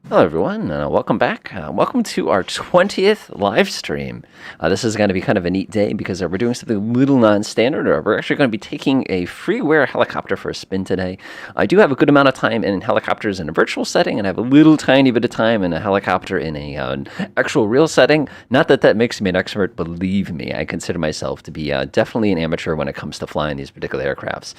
Hello everyone, welcome back. Welcome to our 20th live stream. This is going to be kind of a neat day because we're doing something a little non-standard. We're actually going to be taking a freeware helicopter for a spin today. I do have a good amount of time in helicopters in a virtual setting, and I have a little tiny bit of time in a helicopter in an actual real setting. Not that that makes me an expert, believe me. I consider myself to be definitely an amateur when it comes to flying these particular aircrafts.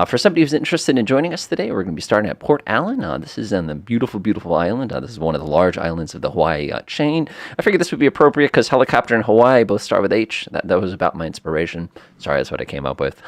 For somebody who's interested in joining us today, we're going to be starting at Port Allen. This is on the beautiful, beautiful island. This is one of the large islands of the Hawaii chain. I figured this would be appropriate because helicopter and Hawaii both start with H. That was about my inspiration. Sorry, that's what I came up with.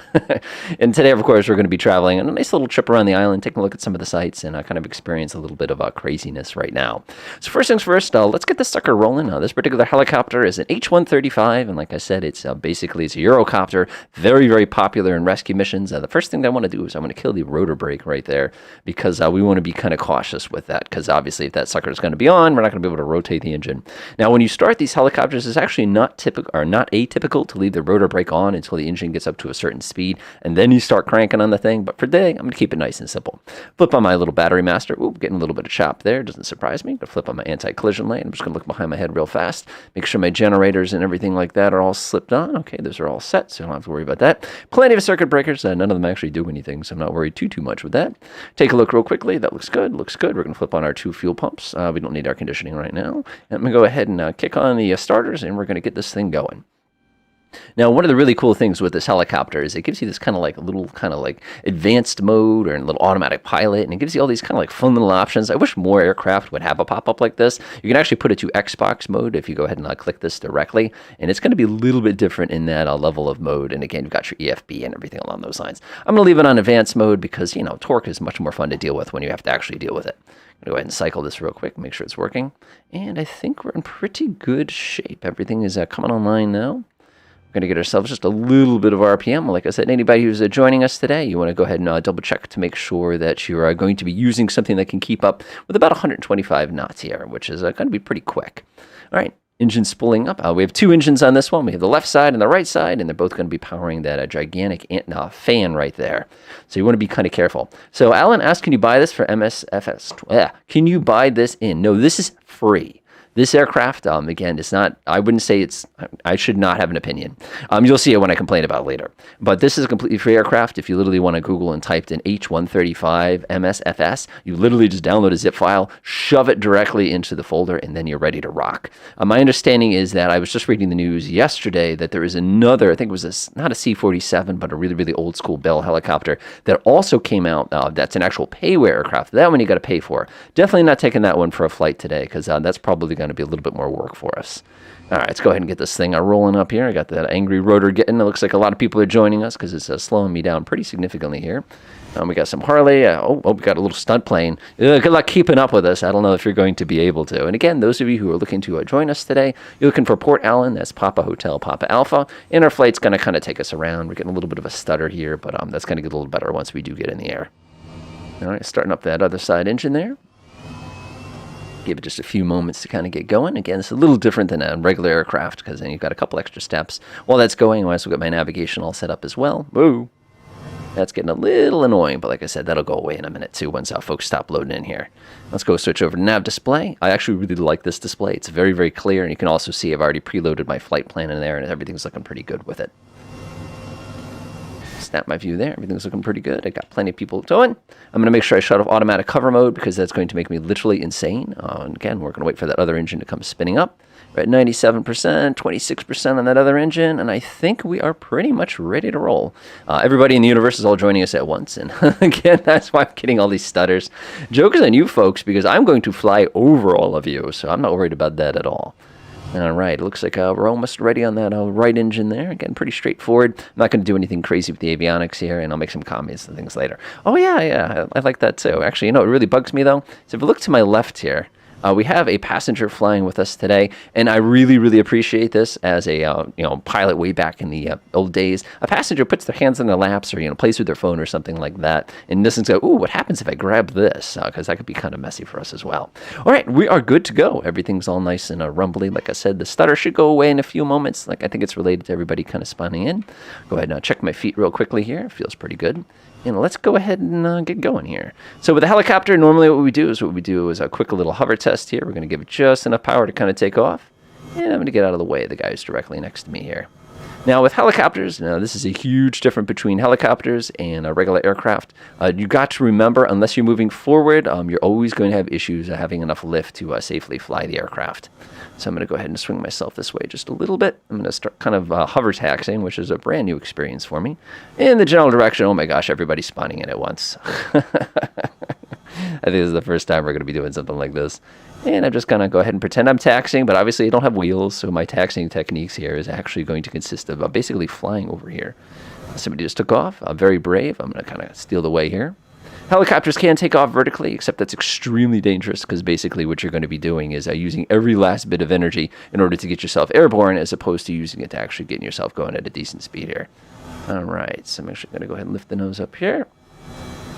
And today, of course, we're going to be traveling on a nice little trip around the island, taking a look at some of the sights, and kind of experience a little bit of craziness right now. So first things first, let's get this sucker rolling. This particular helicopter is an H-135, and like I said, it's basically it's a Eurocopter, very, very popular in rescue missions. The first thing that I want to do is I want to kill the rotor brake right there because we want to be kind of cautious with that because obviously if that sucker is going to be on, we're not going to be able to rotate the engine. Now, when you start these helicopters, it's actually not typical or not atypical to leave the rotor brake on until the engine gets up to a certain speed, and then you start cranking on the thing. But for today, I'm going to keep it nice and simple. Flip on my little battery master. Ooh, getting a little bit of chop there. Doesn't surprise me. I'm going to flip on my anti-collision lane. I'm just going to look behind my head real fast. Make sure my generators and everything like that are all slipped on. Okay, those are all set, so I don't have to worry about that. Plenty of circuit breakers. None of them actually do anything, so I'm not worried too much with that. Take a look real quickly. That looks good. Looks good. We're going to flip on our 2 fuel pumps. We don't need air conditioning right now. And I'm going to go ahead and kick on the starters, and we're going to get this thing going. Now, one of the really cool things with this helicopter is it gives you this kind of like a little kind of like advanced mode or a little automatic pilot, and it gives you all these kind of like fun little options. I wish more aircraft would have a pop-up like this. You can actually put it to Xbox mode if you go ahead and click this directly, and it's going to be a little bit different in that level of mode. And again, you've got your EFB and everything along those lines. I'm going to leave it on advanced mode because, you know, torque is much more fun to deal with when you have to actually deal with it. I'm going to go ahead and cycle this real quick, make sure it's working. And I think we're in pretty good shape. Everything is coming online now. We're going to get ourselves just a little bit of RPM. Like I said, anybody who's joining us today, you want to go ahead and double check to make sure that you're going to be using something that can keep up with about 125 knots here, which is going to be pretty quick. All right, engine spooling up. We have 2 engines on this one. We have the left side and the right side, and they're both going to be powering that gigantic fan right there. So you want to be kind of careful. So Alan asked, can you buy this for MSFS? Yeah, can you buy this in? No, this is free. This aircraft, again, it's not, I wouldn't say it's, I should not have an opinion. You'll see it when I complain about it later. But this is a completely free aircraft. If you literally want to Google and typed in H-135 MSFS, you literally just download a zip file, shove it directly into the folder, and then you're ready to rock. My understanding is that I was just reading the news yesterday that there is another, I think it was not a C-47, but a really, really old school Bell helicopter that also came out. That's an actual payware aircraft. That one you got to pay for. Definitely not taking that one for a flight today because that's probably going to be a little bit more work for us. All right, let's go ahead and get this thing rolling up here. I got that angry rotor getting. It looks like a lot of people are joining us because it's slowing me down pretty significantly here. We got some Harley. We got a little stunt plane. Good luck keeping up with us. I don't know if you're going to be able to. And again, those of you who are looking to join us today, you're looking for Port Allen. That's Papa Hotel, Papa Alpha. And our flight's going to kind of take us around. We're getting a little bit of a stutter here, but that's going to get a little better once we do get in the air. All right, starting up that other side engine there. Give it just a few moments to kind of get going. Again, it's a little different than a regular aircraft because then you've got a couple extra steps. While that's going, I also got my navigation all set up as well. Woo! That's getting a little annoying, but like I said, that'll go away in a minute too once folks stop loading in here. Let's go switch over to nav display. I actually really like this display. It's very, very clear, and you can also see I've already preloaded my flight plan in there, and everything's looking pretty good with it. Snap my view there. Everything's looking pretty good. I got plenty of people going. I'm going to make sure I shut off automatic cover mode because that's going to make me literally insane. And again, we're going to wait for that other engine to come spinning up. We're at 97%, 26% on that other engine, and I think we are pretty much ready to roll. Everybody in the universe is all joining us at once, and again, that's why I'm getting all these stutters. Joke is on you folks because I'm going to fly over all of you, so I'm not worried about that at all. All right, it looks like we're almost ready on that right engine there. Again, pretty straightforward. I'm not going to do anything crazy with the avionics here, and I'll make some comments and things later. Oh, yeah, I like that too. Actually, you know what really bugs me, though? So if you look to my left here, we have a passenger flying with us today, and I really, really appreciate this as a pilot way back in the old days. A passenger puts their hands on their laps or plays with their phone or something like that, and listens to, ooh, what happens if I grab this? Because that could be kind of messy for us as well. All right, we are good to go. Everything's all nice and rumbly. Like I said, the stutter should go away in a few moments. Like I think it's related to everybody kind of spawning in. Go ahead and check my feet real quickly here. Feels pretty good. And let's go ahead and get going here. So with the helicopter, normally what we do is a quick little hover test. test here. We're going to give it just enough power to kind of take off. And I'm going to get out of the way of the guy who's directly next to me here. Now, with helicopters, now this is a huge difference between helicopters and a regular aircraft. You got to remember, unless you're moving forward, you're always going to have issues having enough lift to safely fly the aircraft. So I'm going to go ahead and swing myself this way just a little bit. I'm going to start kind of hover taxiing, which is a brand new experience for me. In the general direction, oh my gosh, everybody's spawning in at once. I think this is the first time we're going to be doing something like this. And I'm just going to go ahead and pretend I'm taxiing, but obviously I don't have wheels, so my taxiing techniques here is actually going to consist of basically flying over here. Somebody just took off, very brave. I'm going to kind of steal the way here. Helicopters can take off vertically, except that's extremely dangerous because basically what you're going to be doing is using every last bit of energy in order to get yourself airborne as opposed to using it to actually getting yourself going at a decent speed here. All right, so I'm actually going to go ahead and lift the nose up here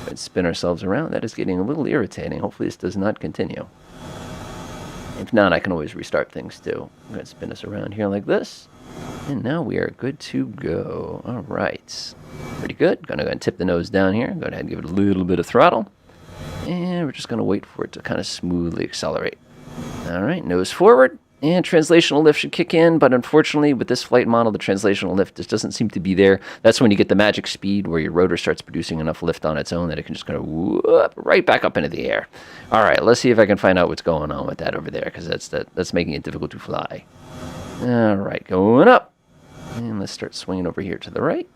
and spin ourselves around. That is getting a little irritating. Hopefully this does not continue. If not, I can always restart things too. I'm going to spin us around here like this. And now we are good to go. All right. Pretty good. Going to go ahead and tip the nose down here. Go ahead and give it a little bit of throttle. And we're just going to wait for it to kind of smoothly accelerate. All right. Nose forward. And translational lift should kick in, but unfortunately with this flight model, the translational lift just doesn't seem to be there. That's when you get the magic speed where your rotor starts producing enough lift on its own that it can just kind of whoop right back up into the air. All right, let's see if I can find out what's going on with that over there, because that's making it difficult to fly. All right, going up. And let's start swinging over here to the right.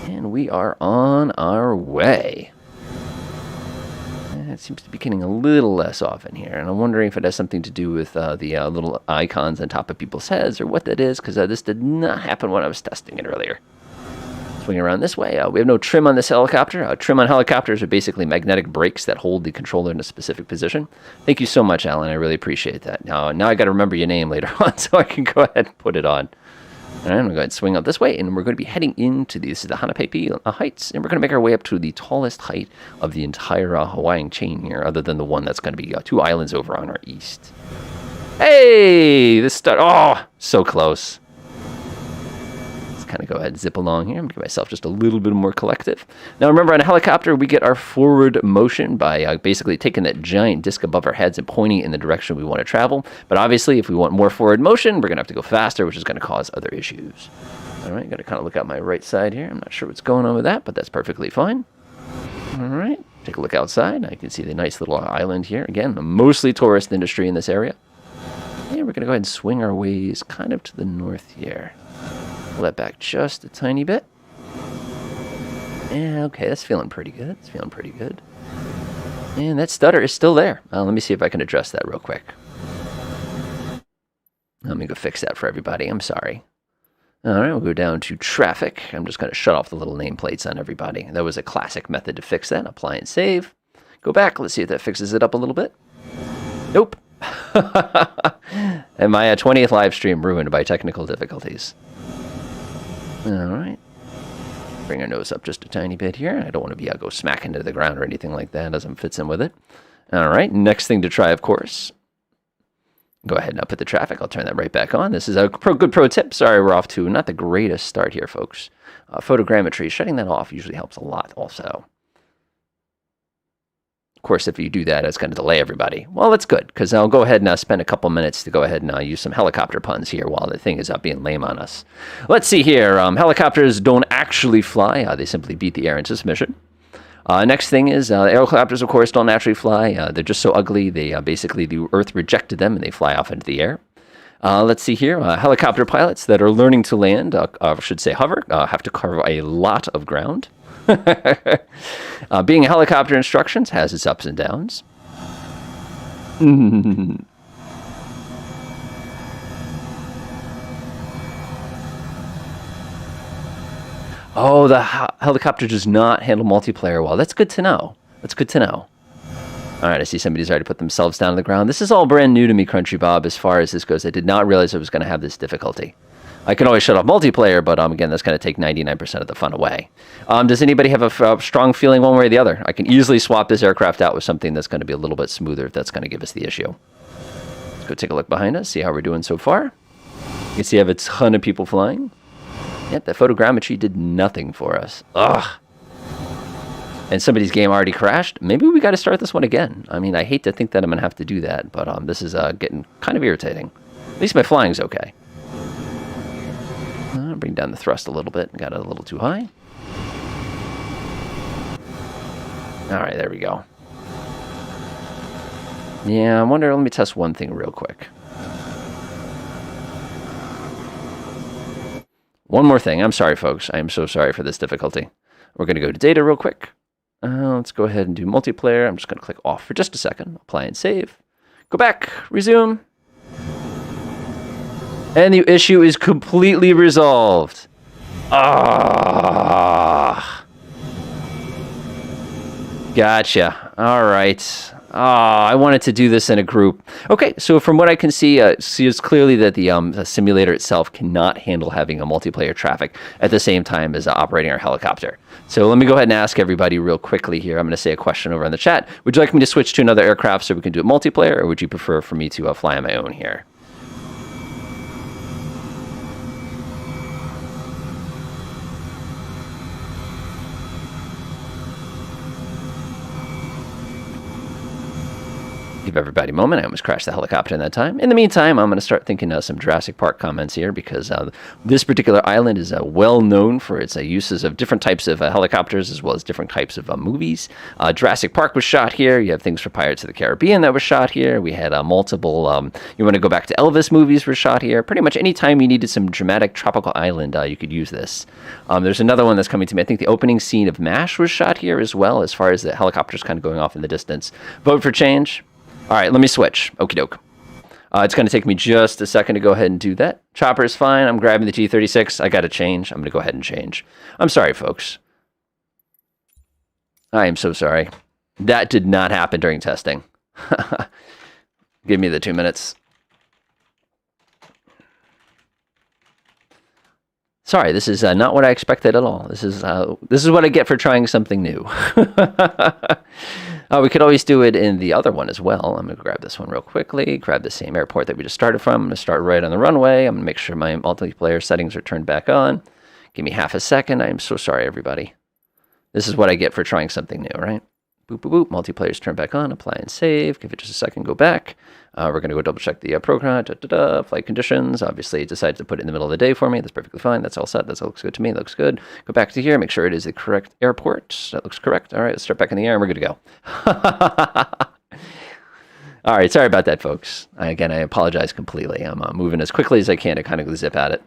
And we are on our way. It seems to be getting a little less often here, and I'm wondering if it has something to do with the little icons on top of people's heads or what that is, because this did not happen when I was testing it earlier. Swing around this way. We have no trim on this helicopter. Trim on helicopters are basically magnetic brakes that hold the controller in a specific position. Thank you so much, Alan. I really appreciate that. Now I got to remember your name later on so I can go ahead and put it on. All right, I'm going to go ahead and swing up this way, and we're going to be heading into the Hanapepe Heights, and we're going to make our way up to the tallest height of the entire Hawaiian chain here, other than the one that's going to be 2 islands over on our east. Hey, this start, oh, so close. Let's kind of go ahead and zip along here. I'm going to give myself just a little bit more collective. Now remember, on a helicopter, we get our forward motion by basically taking that giant disc above our heads and pointing it in the direction we want to travel. But obviously, if we want more forward motion, we're going to have to go faster, which is going to cause other issues. All right, got to kind of look out my right side here. I'm not sure what's going on with that, but that's perfectly fine. All right, take a look outside. Now you can see the nice little island here. Again, mostly tourist industry in this area. And we're going to go ahead and swing our ways kind of to the north here. Pull that back just a tiny bit. Yeah, okay, that's feeling pretty good. It's feeling pretty good. And that stutter is still there. Let me see if I can address that real quick. Let me go fix that for everybody. I'm sorry. All right, we'll go down to traffic. I'm just going to shut off the little nameplates on everybody. That was a classic method to fix that. Apply and save. Go back. Let's see if that fixes it up a little bit. Nope. And my 20th live stream ruined by technical difficulties. All right. Bring our nose up just a tiny bit here. I don't want to be go smack into the ground or anything like that. Doesn't fit in with it. All right. Next thing to try, of course. Go ahead and up at the traffic. I'll turn that right back on. This is a good pro tip. Sorry, we're off to not the greatest start here, folks. Photogrammetry, shutting that off usually helps a lot also. Of course, if you do that, it's going to delay everybody. Well, that's good, because I'll go ahead and spend a couple minutes to go ahead and use some helicopter puns here while the thing is being lame on us. Let's see here. Helicopters don't actually fly. They simply beat the air into submission. Next thing is helicopters, of course, don't naturally fly. They're just so ugly. They basically, the Earth rejected them, and they fly off into the air. Let's see here. Helicopter pilots that are learning to land, I should say hover, have to cover a lot of ground. Being a helicopter instructions has its ups and downs. Oh, the helicopter does not handle multiplayer well. That's good to know. That's good to know. All right, I see somebody's already put themselves down on the ground. This is all brand new to me, Crunchy Bob, as far as this goes. I did not realize I was going to have this difficulty. I can always shut off multiplayer, but again, that's going to take 99% of the fun away. Does anybody have a strong feeling one way or the other? I can easily swap this aircraft out with something that's going to be a little bit smoother if that's going to give us the issue. Let's go take a look behind us, see how we're doing so far. You can see I have a ton of people flying. Yep, that photogrammetry did nothing for us. Ugh. and somebody's game already crashed, maybe we got to start this one again. I mean, I hate to think that I'm going to have to do that, but this is getting kind of irritating. At least my flying's okay. Bring down the thrust a little bit. Got it a little too high. All right, there we go. Yeah, I wonder, let me test one thing real quick. One more thing. I'm sorry, folks. I am so sorry for this difficulty. We're going to go to data real quick. Let's go ahead and do multiplayer. I'm just going to click off for just a second. Apply and save. Go back. Resume. And the issue is completely resolved. Ah. Gotcha. All right. I wanted to do this in a group. Okay, so from what I can see, it's clearly that the simulator itself cannot handle having a multiplayer traffic at the same time as operating our helicopter. So let me go ahead and ask everybody real quickly here. I'm going to say a question over in the chat. Would you like me to switch to another aircraft so we can do it multiplayer, or would you prefer for me to fly on my own here? Give everybody a moment. I almost crashed the helicopter in that time. In the meantime, I'm going to start thinking of some Jurassic Park comments here, because this particular island is well known for its uses of different types of helicopters, as well as different types of movies. Jurassic Park was shot here. You have things for Pirates of the Caribbean that was shot here. We had multiple, you want to go back to Elvis movies were shot here. Pretty much any time you needed some dramatic tropical island, you could use this. There's another one that's coming to me. I think the opening scene of MASH was shot here as well, as far as the helicopters kind of going off in the distance. Vote for change. All right, let me switch. Okie doke. It's going to take me just a second to go ahead and do that. Chopper is fine. I'm grabbing the G36. I got to change. I'm going to go ahead and change. I'm sorry, folks. I am so sorry. That did not happen during testing. Give me the 2 minutes. Sorry, this is not what I expected at all. This is what I get for trying something new. We could always do it in the other one as well. I'm going to grab this one real quickly, grab the same airport that we just started from. I'm going to start right on the runway. I'm going to make sure my multiplayer settings are turned back on. Give me half a second. I am so sorry, everybody. This is what I get for trying something new, right? Boop, boop, boop. Multiplayer's turned back on. Apply and save. Give it just a second. Go back. We're going to go double check the program. Flight conditions. Obviously, it decided to put it in the middle of the day for me. That's perfectly fine. That's all set. That looks good to me. That looks good. Go back to here. Make sure it is the correct airport. That looks correct. All right, let's start back in the air, and we're good to go. All right, sorry about that, folks. Again, I apologize completely. I'm moving as quickly as I can to kind of zip at it.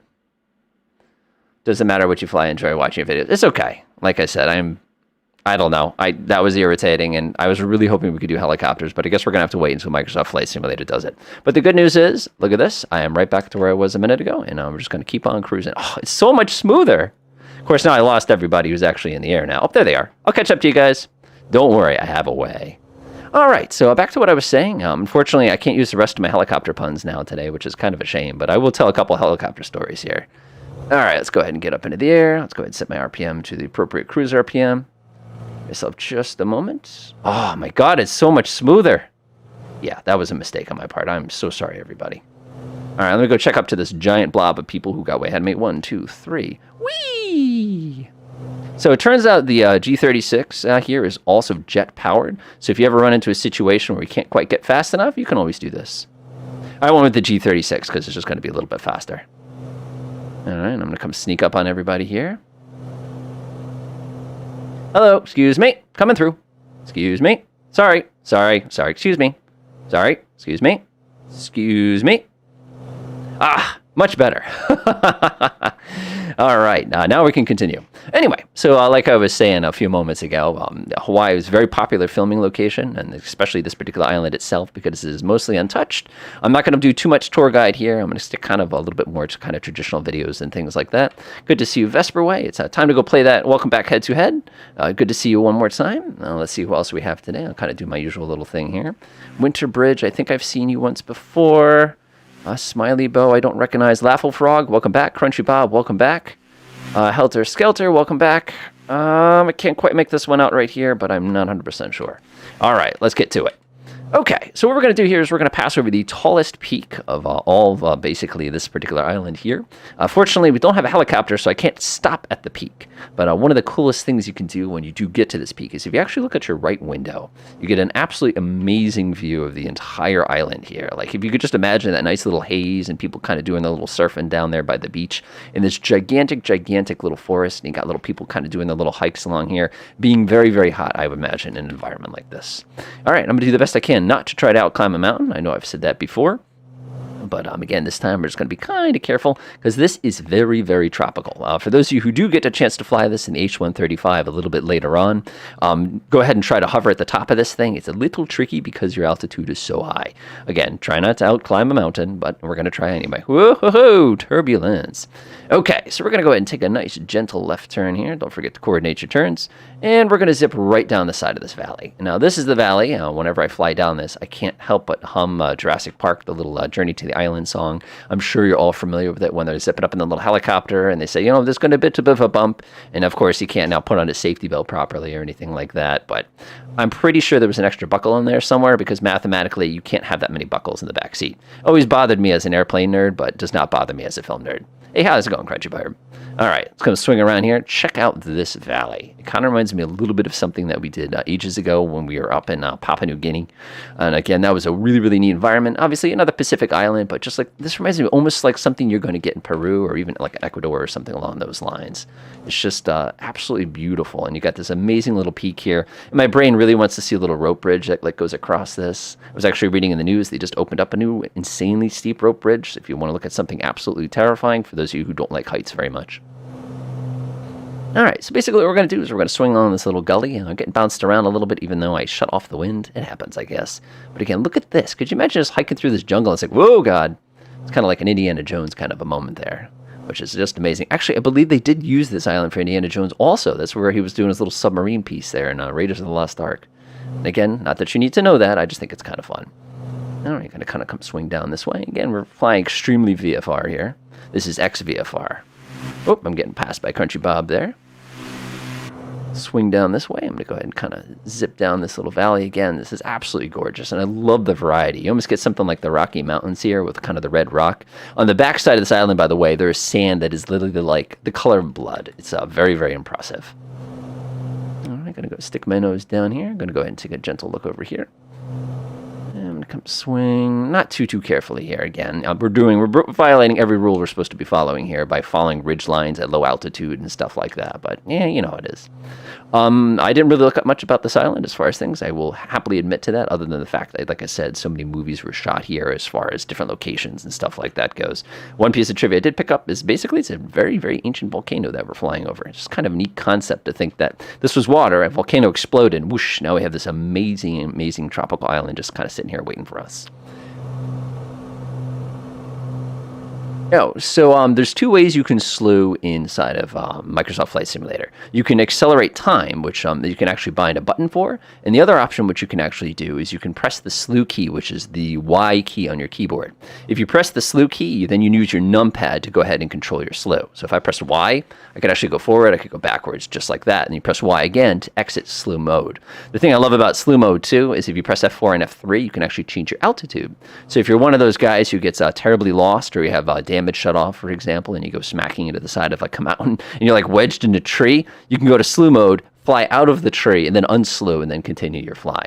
Doesn't matter what you fly. Enjoy watching videos. It's okay. Like I said, I don't know. That was irritating, and I was really hoping we could do helicopters, but I guess we're going to have to wait until Microsoft Flight Simulator does it. But the good news is, look at this. I am right back to where I was a minute ago, and we're just going to keep on cruising. Oh, it's so much smoother. Of course, now I lost everybody who's actually in the air now. Oh, there they are. I'll catch up to you guys. Don't worry. I have a way. All right, so back to what I was saying. Unfortunately, I can't use the rest of my helicopter puns now today, which is kind of a shame, but I will tell a couple helicopter stories here. All right, let's go ahead and get up into the air. Let's go ahead and set my RPM to the appropriate cruise RPM. Myself just a moment. Oh my God, it's so much smoother. Yeah, that was a mistake on my part. I'm so sorry, everybody. All right, let me go check up to this giant blob of people who got way ahead of me. 1, 2, 3. Whee! So it turns out the G36 here is also jet powered. So if you ever run into a situation where you can't quite get fast enough, you can always do this. I went with the G36 because it's just going to be a little bit faster. All right, I'm going to come sneak up on everybody here. Hello, excuse me, coming through. Excuse me, sorry, excuse me. Sorry, excuse me, Ah, much better. All right, now we can continue. Anyway, so like I was saying a few moments ago, Hawaii is a very popular filming location, and especially this particular island itself, because it is mostly untouched. I'm not going to do too much tour guide here. I'm going to stick kind of a little bit more to kind of traditional videos and things like that. Good to see you, Vesperway. It's time to go play that Welcome Back Head to Head. Good to see you one more time. Let's see who else we have today. I'll kind of do my usual little thing here. Winter Bridge, I think I've seen you once before. Smiley Bow, I don't recognize. Laughable Frog, welcome back. Crunchy Bob, welcome back. Helter Skelter, welcome back. I can't quite make this one out right here, but I'm not 100% sure. All right, let's get to it. Okay, so what we're going to do here is we're going to pass over the tallest peak of all of basically this particular island here. Fortunately, we don't have a helicopter, so I can't stop at the peak. But one of the coolest things you can do when you do get to this peak is if you actually look at your right window, you get an absolutely amazing view of the entire island here. Like if you could just imagine that nice little haze and people kind of doing the little surfing down there by the beach in this gigantic, gigantic little forest, and you got little people kind of doing the little hikes along here, being very, very hot, I would imagine, in an environment like this. All right, I'm going to do the best I can not to try to outclimb a mountain. I know I've said that before. But again, this time we're just going to be kind of careful because this is very, very tropical. For those of you who do get a chance to fly this in the H-135 a little bit later on, go ahead and try to hover at the top of this thing. It's a little tricky because your altitude is so high. Again, try not to outclimb a mountain, but we're going to try anyway. Whoa, turbulence. Okay, so we're going to go ahead and take a nice gentle left turn here. Don't forget to coordinate your turns. And we're going to zip right down the side of this valley. Now, this is the valley. Whenever I fly down this, I can't help but hum Jurassic Park, the little Journey to the Island song. I'm sure you're all familiar with it when they're zipping up in the little helicopter and they say, there's going to be a bit of a bump. And of course, you can't now put on a safety belt properly or anything like that. But I'm pretty sure there was an extra buckle in there somewhere because mathematically, you can't have that many buckles in the back seat. Always bothered me as an airplane nerd, but does not bother me as a film nerd. Hey, how's it going, Crunchy Bird? All right, let's go swing around here. Check out this valley. It kind of reminds me a little bit of something that we did ages ago when we were up in Papua New Guinea. And again, that was a really, really neat environment. Obviously, another Pacific island, but just like this reminds me almost like something you're going to get in Peru or even like Ecuador or something along those lines. It's just absolutely beautiful. And you got this amazing little peak here. And my brain really wants to see a little rope bridge that goes across this. I was actually reading in the news, they just opened up a new insanely steep rope bridge. If you want to look at something absolutely terrifying for those of you who don't like heights very much. All right, so basically what we're going to do is we're going to swing on this little gully. I'm getting bounced around a little bit even though I shut off the wind. It happens, I guess. But again, look at this. Could you imagine just hiking through this jungle? It's like, whoa, God. It's kind of like an Indiana Jones kind of a moment there, which is just amazing. Actually, I believe they did use this island for Indiana Jones also. That's where he was doing his little submarine piece there in Raiders of the Lost Ark. And again, not that you need to know that. I just think it's kind of fun. All right, going to kind of come swing down this way. Again, we're flying extremely VFR here. This is XVFR. Oh, I'm getting passed by Crunchy Bob there. Swing down this way. I'm going to go ahead and kind of zip down this little valley again. This is absolutely gorgeous, and I love the variety. You almost get something like the Rocky Mountains here with kind of the red rock. On the back side of this island, by the way, there is sand that is literally like the color of blood. It's very, very impressive. All right, I'm going to go stick my nose down here. I'm going to go ahead and take a gentle look over here. I'm going to come swing, not too carefully here again. We're violating every rule we're supposed to be following here by following ridge lines at low altitude and stuff like that. But yeah, you know how it is. I didn't really look up much about this island as far as things. I will happily admit to that, other than the fact that, like I said, so many movies were shot here as far as different locations and stuff like that goes. One piece of trivia I did pick up is basically it's a very, very ancient volcano that we're flying over. It's just kind of a neat concept to think that this was water, a volcano exploded, and whoosh, now we have this amazing, amazing tropical island just kind of sitting here waiting for us. So there's two ways you can slew inside of Microsoft Flight Simulator. You can accelerate time, which you can actually bind a button for, and the other option which you can actually do is you can press the slew key, which is the Y key on your keyboard. If you press the slew key, then you use your numpad to go ahead and control your slew. So if I press Y, I could actually go forward, I could go backwards, just like that, and you press Y again to exit slew mode. The thing I love about slew mode, too, is if you press F4 and F3, you can actually change your altitude. So if you're one of those guys who gets terribly lost, or you have damage shut off, for example, and you go smacking into the side of like a mountain and you're like wedged in a tree, you can go to slew mode, fly out of the tree, and then unslew and then continue your fly.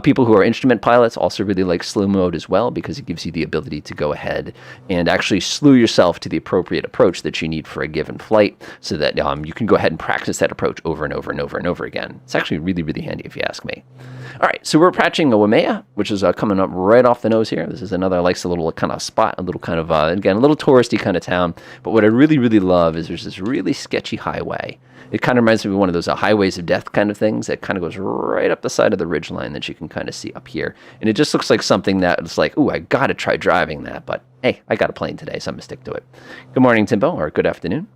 People who are instrument pilots also really like slew mode as well because it gives you the ability to go ahead and actually slew yourself to the appropriate approach that you need for a given flight so that you can go ahead and practice that approach over and over and over and over again. It's actually really, really handy if you ask me. All right, so we're patching a Waimea, which is coming up right off the nose here. This is another likes a little kind of spot, a little kind of, again, a little touristy kind of town. But what I really, really love is there's this really sketchy highway. It kind of reminds me of one of those highways of death kind of things that kind of goes right up the side of the ridge line that you can kind of see up here. And it just looks like something that it's like, ooh, I got to try driving that. But hey, I got a plane today, so I'm going to stick to it. Good morning, Timbo, or good afternoon.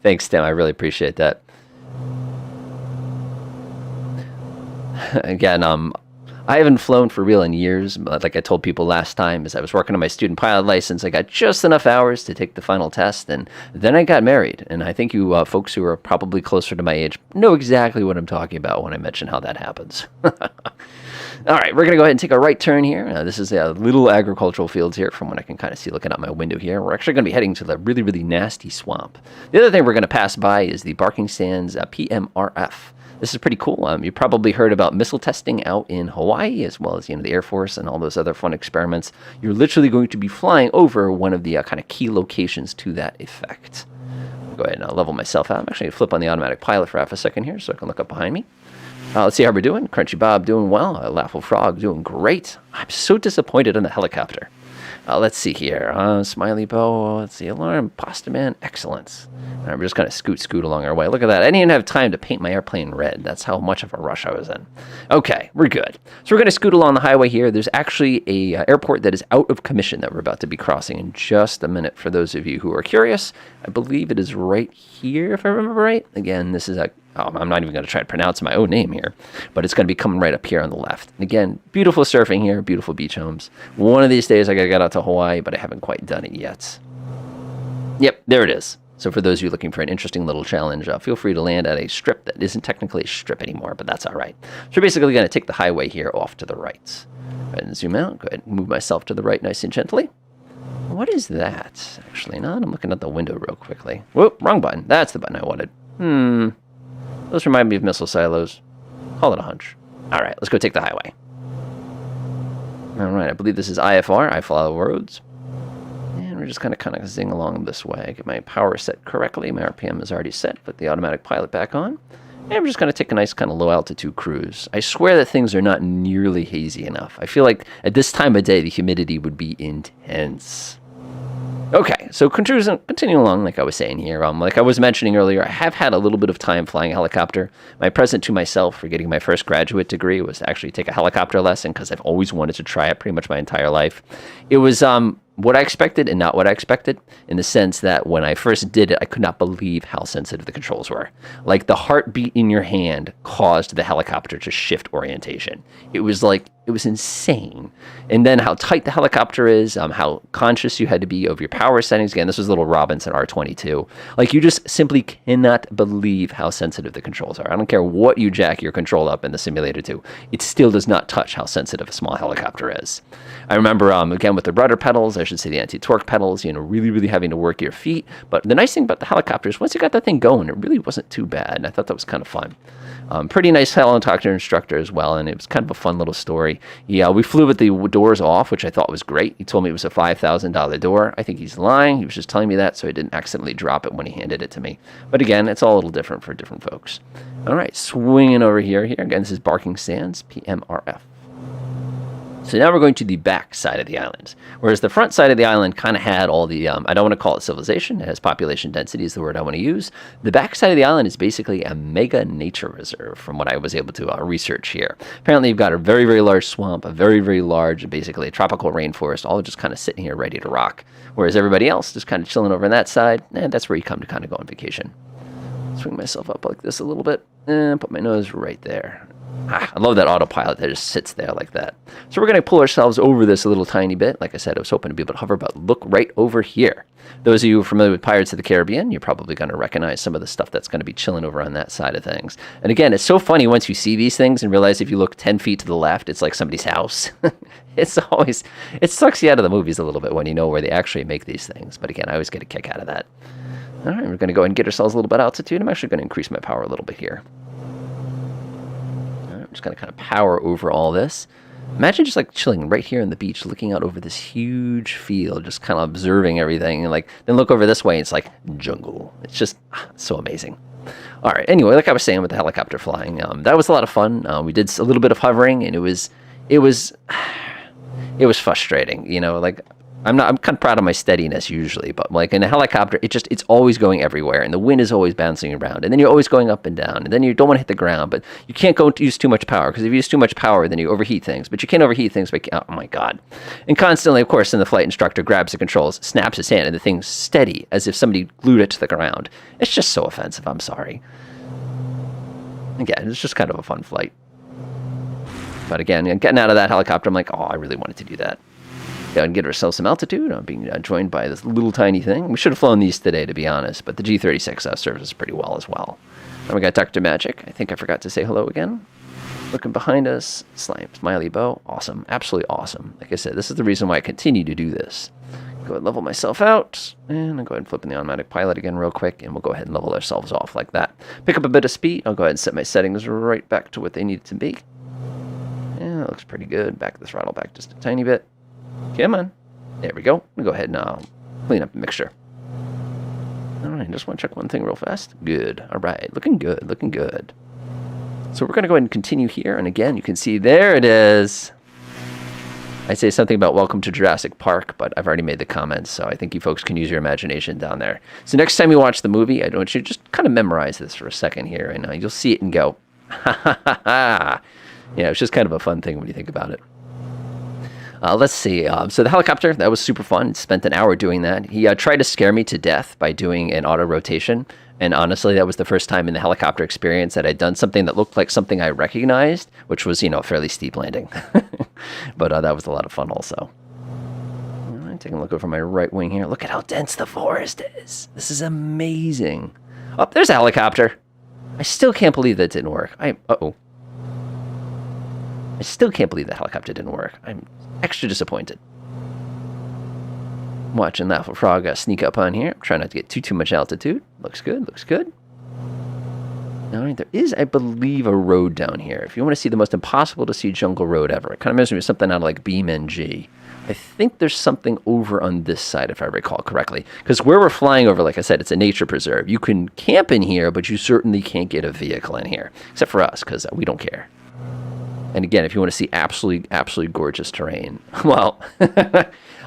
Thanks, Tim. I really appreciate that. Again, I haven't flown for real in years, but like I told people last time, as I was working on my student pilot license, I got just enough hours to take the final test, and then I got married. And I think you folks who are probably closer to my age know exactly what I'm talking about when I mention how that happens. All right, we're going to go ahead and take a right turn here. This is a little agricultural fields here from what I can kind of see looking out my window here. We're actually going to be heading to the really, really nasty swamp. The other thing we're going to pass by is the Barking Sands PMRF. This is pretty cool. You probably heard about missile testing out in Hawaii, as well as the Air Force and all those other fun experiments. You're literally going to be flying over one of the kind of key locations to that effect. I'll go ahead and level myself out. I'm actually going to flip on the automatic pilot for half a second here so I can look up behind me. Let's see how we're doing. Crunchy Bob doing well. Laughful Frog doing great. I'm so disappointed in the helicopter. Let's see here. Smiley Bow. Let's see. Alarm. Pasta Man. Excellence. All right, we're just going to scoot along our way. Look at that. I didn't even have time to paint my airplane red. That's how much of a rush I was in. Okay, we're good. So we're going to scoot along the highway here. There's actually a airport that is out of commission that we're about to be crossing in just a minute. For those of you who are curious, I believe it is right here, if I remember right. Again, this is I'm not even going to try to pronounce my own name here, but it's going to be coming right up here on the left. And again, beautiful surfing here, beautiful beach homes. One of these days I got to get out to Hawaii, but I haven't quite done it yet. Yep, there it is. So for those of you looking for an interesting little challenge, feel free to land at a strip that isn't technically a strip anymore, but that's all right. So we're basically going to take the highway here off to the right. Go ahead and zoom out. Go ahead and move myself to the right nice and gently. What is that? Actually not. I'm looking at the window real quickly. Whoop, wrong button. That's the button I wanted. Those remind me of missile silos. Call it a hunch. All right, let's go take the highway. All right, I believe this is IFR, I follow roads. And we're just kind of zing along this way. Get my power set correctly. My RPM is already set. Put the automatic pilot back on. And we're just going to take a nice kind of low altitude cruise. I swear that things are not nearly hazy enough. I feel like at this time of day, the humidity would be intense. Okay, so continue along, like I was saying here. Like I was mentioning earlier, I have had a little bit of time flying a helicopter. My present to myself for getting my first graduate degree was to actually take a helicopter lesson because I've always wanted to try it pretty much my entire life. It was what I expected and not what I expected, in the sense that when I first did it, I could not believe how sensitive the controls were. Like the heartbeat in your hand caused the helicopter to shift orientation. It was insane. And then how tight the helicopter is, how conscious you had to be of your power settings. Again, this was little Robinson R22. Like you just simply cannot believe how sensitive the controls are. I don't care what you jack your control up in the simulator to. It still does not touch how sensitive a small helicopter is. I remember, again, with the rudder pedals, I should say the anti-torque pedals, really, really having to work your feet. But the nice thing about the helicopters, once you got that thing going, it really wasn't too bad. And I thought that was kind of fun. Pretty nice helicopter instructor as well, and it was kind of a fun little story. Yeah, we flew with the doors off, which I thought was great. He told me it was a $5,000 door. I think he's lying. He was just telling me that so I didn't accidentally drop it when he handed it to me. But again, it's all a little different for different folks. All right, swinging over here. Again, this is Barking Sands, PMRF. So now we're going to the back side of the island, whereas the front side of the island kind of had all the, I don't want to call it civilization, it has population density is the word I want to use. The back side of the island is basically a mega nature reserve from what I was able to research here. Apparently you've got a very, very large swamp, a very, very large, basically a tropical rainforest, all just kind of sitting here ready to rock, whereas everybody else just kind of chilling over on that side, and that's where you come to kind of go on vacation. Swing myself up like this a little bit, and put my nose right there. I love that autopilot that just sits there like that. So we're going to pull ourselves over this a little tiny bit. Like I said, I was hoping to be able to hover, but look right over here. Those of you familiar with Pirates of the Caribbean, you're probably going to recognize some of the stuff that's going to be chilling over on that side of things. And again, it's so funny once you see these things and realize if you look 10 feet to the left, it's like somebody's house. It sucks you out of the movies a little bit when you know where they actually make these things. But again, I always get a kick out of that. All right, we're going to go ahead and get ourselves a little bit of altitude. I'm actually going to increase my power a little bit here. Just going to kind of power over all this. Imagine just like chilling right here on the beach, looking out over this huge field, just kind of observing everything. And then look over this way, and it's like jungle. It's just so amazing. All right. Anyway, like I was saying with the helicopter flying, that was a lot of fun. We did a little bit of hovering, and it was frustrating. I'm kind of proud of my steadiness usually, but like in a helicopter, it's always going everywhere, and the wind is always bouncing around, and then you're always going up and down, and then you don't want to hit the ground, but you can't use too much power, because if you use too much power, then you overheat things, but you can't overheat things by, oh my God. And constantly, of course, then the flight instructor grabs the controls, snaps his hand, and the thing's steady, as if somebody glued it to the ground. It's just so offensive, I'm sorry. Again, it's just kind of a fun flight. But again, getting out of that helicopter, I'm like, oh, I really wanted to do that. Go and get ourselves some altitude. I'm being joined by this little tiny thing. We should have flown these today, to be honest, but the G36 serves us pretty well as well. And we got Dr. Magic. I think I forgot to say hello again. Looking behind us, Smiley Bow. Awesome. Absolutely awesome. Like I said, this is the reason why I continue to do this. Go ahead and level myself out, and I'll go ahead and flip in the automatic pilot again real quick, and we'll go ahead and level ourselves off like that. Pick up a bit of speed. I'll go ahead and set my settings right back to what they need to be. Yeah, that looks pretty good. Back the throttle back just a tiny bit. Come on. There we go. We'll go ahead and clean up the mixture. All right, just want to check one thing real fast. Good. All right, looking good, looking good. So we're going to go ahead and continue here, and again, you can see there it is. I say something about welcome to Jurassic Park, but I've already made the comments, so I think you folks can use your imagination down there. So next time you watch the movie, I want you to just kind of memorize this for a second here, and you'll see it and go, ha ha ha ha. Yeah, it's just kind of a fun thing when you think about it. Let's see. So the helicopter, that was super fun. Spent an hour doing that. He tried to scare me to death by doing an auto rotation. And honestly, that was the first time in the helicopter experience that I'd done something that looked like something I recognized, which was, a fairly steep landing. But that was a lot of fun also. All right, taking a look over my right wing here. Look at how dense the forest is. This is amazing. Oh, there's a helicopter. I still can't believe that didn't work. Uh-oh. I still can't believe that helicopter didn't work. I'm extra disappointed. Watching that frog sneak up on here. Trying not to get too much altitude. Looks good, looks good. All right, there is, I believe, a road down here. If you want to see the most impossible to see jungle road ever, it kind of reminds me of something out of like BeamNG. I think there's something over on this side, if I recall correctly. Because where we're flying over, like I said, it's a nature preserve. You can camp in here, but you certainly can't get a vehicle in here. Except for us, because we don't care. And again, if you want to see absolutely gorgeous terrain, well,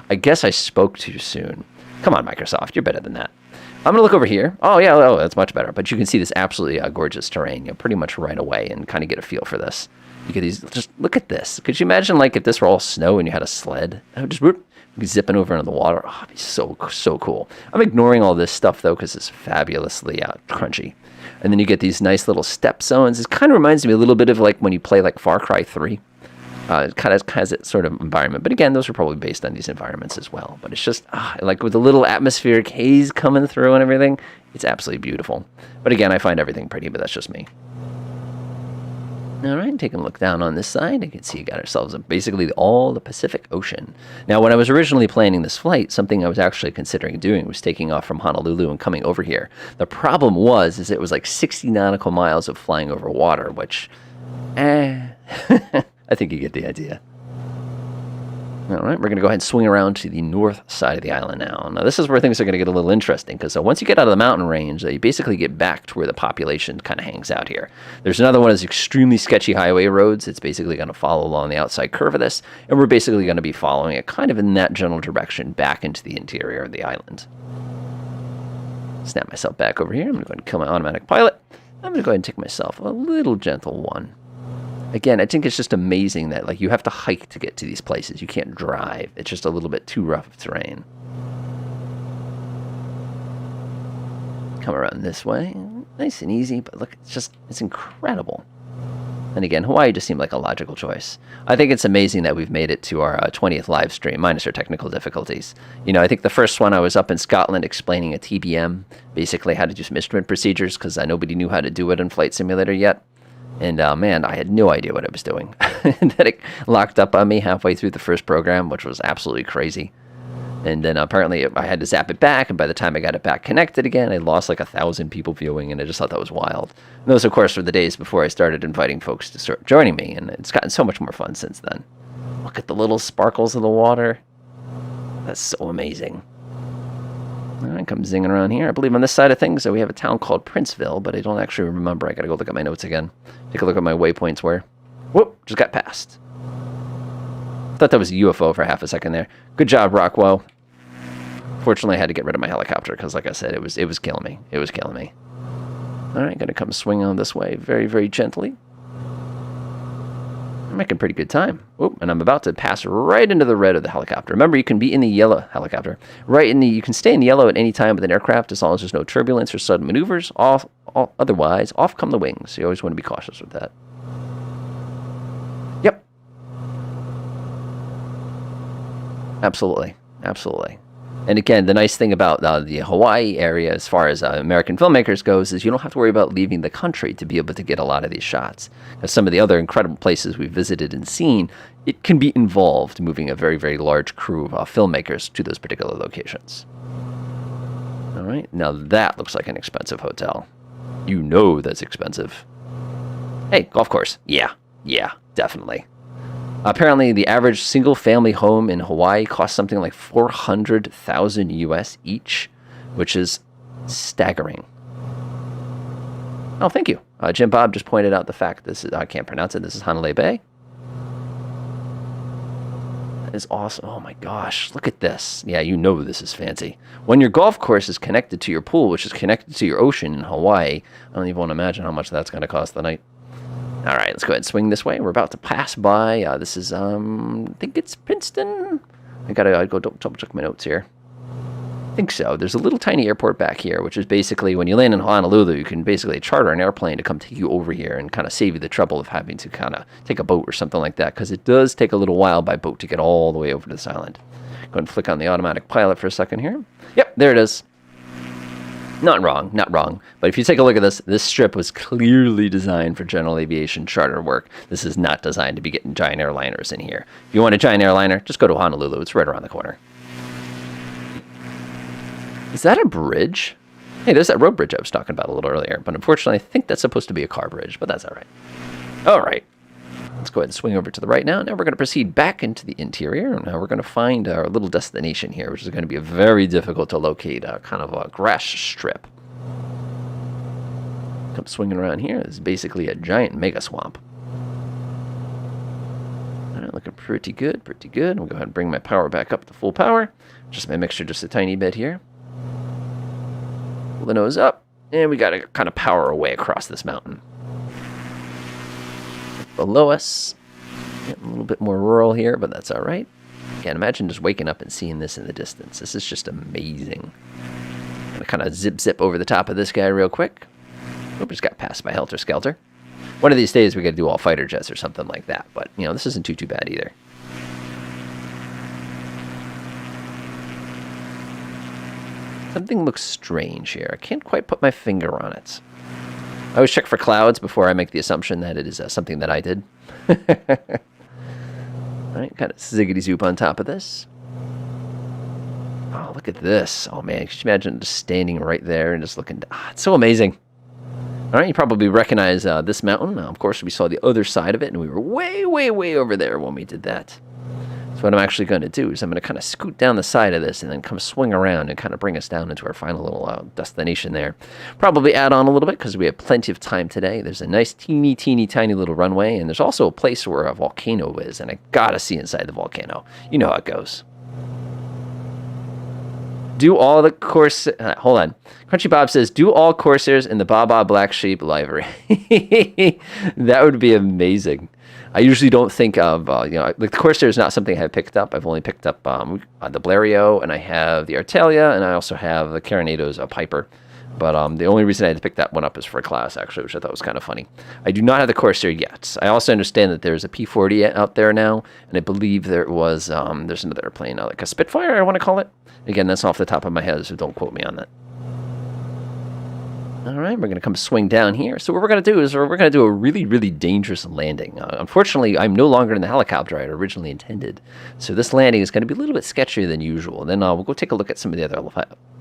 I guess I spoke too soon. Come on, Microsoft, you're better than that. I'm going to look over here. Oh, yeah, that's much better. But you can see this absolutely gorgeous terrain, pretty much right away and kind of get a feel for this. You get these, just look at this. Could you imagine, like, if this were all snow and you had a sled? I would just be zipping over into the water. Oh, it'd be so cool. I'm ignoring all this stuff, though, because it's fabulously crunchy. And then you get these nice little step zones. It kind of reminds me a little bit of like when you play like Far Cry 3. It kind of has that sort of environment. But again, those are probably based on these environments as well. But it's just, like with the little atmospheric haze coming through and everything, it's absolutely beautiful. But again, I find everything pretty, but that's just me. All right, taking a look down on this side, you can see you got ourselves basically all the Pacific Ocean. Now, when I was originally planning this flight, something I was actually considering doing was taking off from Honolulu and coming over here. The problem is it was like 60 nautical miles of flying over water, which, I think you get the idea. All right, we're going to go ahead and swing around to the north side of the island now. Now, this is where things are going to get a little interesting, because once you get out of the mountain range, you basically get back to where the population kind of hangs out here. There's another one of those extremely sketchy highway roads. It's basically going to follow along the outside curve of this, and we're basically going to be following it kind of in that general direction back into the interior of the island. Snap myself back over here. I'm going to go ahead and kill my automatic pilot. I'm going to go ahead and take myself a little gentle one. Again, I think it's just amazing that like you have to hike to get to these places. You can't drive. It's just a little bit too rough of terrain. Come around this way. Nice and easy, but look, it's incredible. And again, Hawaii just seemed like a logical choice. I think it's amazing that we've made it to our 20th live stream, minus our technical difficulties. I think the first one I was up in Scotland explaining a TBM, basically how to do some instrument procedures, because nobody knew how to do it in Flight Simulator yet. And man, I had no idea what I was doing. And then it locked up on me halfway through the first program, which was absolutely crazy. And then apparently I had to zap it back, and by the time I got it back connected again, I lost like 1,000 people viewing, and I just thought that was wild. And those, of course, were the days before I started inviting folks to start joining me, and it's gotten so much more fun since then. Look at the little sparkles of the water. That's so amazing. All right, come zinging around here. I believe on this side of things, we have a town called Princeville, but I don't actually remember. I got to go look at my notes again. Take a look at my waypoints where. Whoop, just got past. I thought that was a UFO for half a second there. Good job, Rockwell. Fortunately, I had to get rid of my helicopter because, like I said, it was killing me. It was killing me. All right, going to come swing on this way very, very gently. I'm making pretty good time. Oh, and I'm about to pass right into the red of the helicopter. Remember, you can be in the yellow helicopter. You can stay in the yellow at any time with an aircraft as long as there's no turbulence or sudden maneuvers. Otherwise, off come the wings. So you always want to be cautious with that. Yep, Absolutely. Absolutely. And again, the nice thing about the Hawaii area, as far as American filmmakers goes, is you don't have to worry about leaving the country to be able to get a lot of these shots. As some of the other incredible places we've visited and seen, it can be involved moving a very, very large crew of filmmakers to those particular locations. All right, now that looks like an expensive hotel. You know that's expensive. Hey, golf course. Yeah, definitely. Apparently, the average single-family home in Hawaii costs something like $400,000 US each, which is staggering. Oh, thank you. Jim Bob just pointed out the fact this is, I can't pronounce it. This is Hanalei Bay. That is awesome. Oh my gosh, look at this. Yeah, you know this is fancy. When your golf course is connected to your pool, which is connected to your ocean in Hawaii, I don't even want to imagine how much that's going to cost the night. All right, let's go ahead and swing this way. We're about to pass by. This is, I think it's Princeton. I gotta go double check my notes here. I think so. There's a little tiny airport back here, which is basically when you land in Honolulu, you can basically charter an airplane to come take you over here and kind of save you the trouble of having to kind of take a boat or something like that, because it does take a little while by boat to get all the way over to this island. Go ahead and flick on the automatic pilot for a second here. Yep, there it is. Not wrong. But if you take a look at this strip was clearly designed for general aviation charter work. This is not designed to be getting giant airliners in here. If you want a giant airliner, just go to Honolulu. It's right around the corner. Is that a bridge? Hey, there's that road bridge I was talking about a little earlier. But unfortunately, I think that's supposed to be a car bridge. But that's all right. All right. Let's go ahead and swing over to the right now. Now we're going to proceed back into the interior. Now we're going to find our little destination here, which is going to be a very difficult to locate kind of a grass strip. Come swinging around here. This is basically a giant mega swamp. All right, looking pretty good, pretty good. We'll go ahead and bring my power back up to full power. Just my mixture just a tiny bit here. Pull the nose up, and we got to kind of power away across this mountain. Below us, a little bit more rural here, but that's all right. Can't imagine just waking up and seeing this in the distance. This is just amazing. I'm going to kind of zip over the top of this guy real quick. Oop, just got passed by Helter Skelter. One of these days we got to do all fighter jets or something like that, but you know, this isn't too bad either. Something looks strange here. I can't quite put my finger on it. I always check for clouds before I make the assumption that it is something that I did. All right, kind of ziggity zoop on top of this. Oh, look at this. Oh, man, could you imagine just standing right there and just looking? It's so amazing. All right, you probably recognize this mountain. Of course, we saw the other side of it, and we were way, way, way over there when we did that. So what I'm actually going to do is I'm going to kind of scoot down the side of this and then come swing around and kind of bring us down into our final little destination there. Probably add on a little bit because we have plenty of time today. There's a nice teeny, tiny little runway, and there's also a place where a volcano is, and I got to see inside the volcano. You know how it goes. Do all the Corsair... hold on. Crunchy Bob says, do all Corsairs in the Baba Black Sheep livery. That would be amazing. I usually don't think of, like the Corsair is not something I picked up. I've only picked up the Blériot, and I have the Artelia, and I also have the Carneado's Piper. But the only reason I had to pick that one up is for a class, actually, which I thought was kind of funny. I do not have the Corsair yet. I also understand that there's a P-40 out there now, and I believe there was, there's another airplane, like a Spitfire, I want to call it. Again, that's off the top of my head, so don't quote me on that. All right, we're going to come swing down here. So what we're going to do is we're going to do a really, really dangerous landing. Unfortunately, I'm no longer in the helicopter I had originally intended. So this landing is going to be a little bit sketchier than usual. And then we'll go take a look at some of the other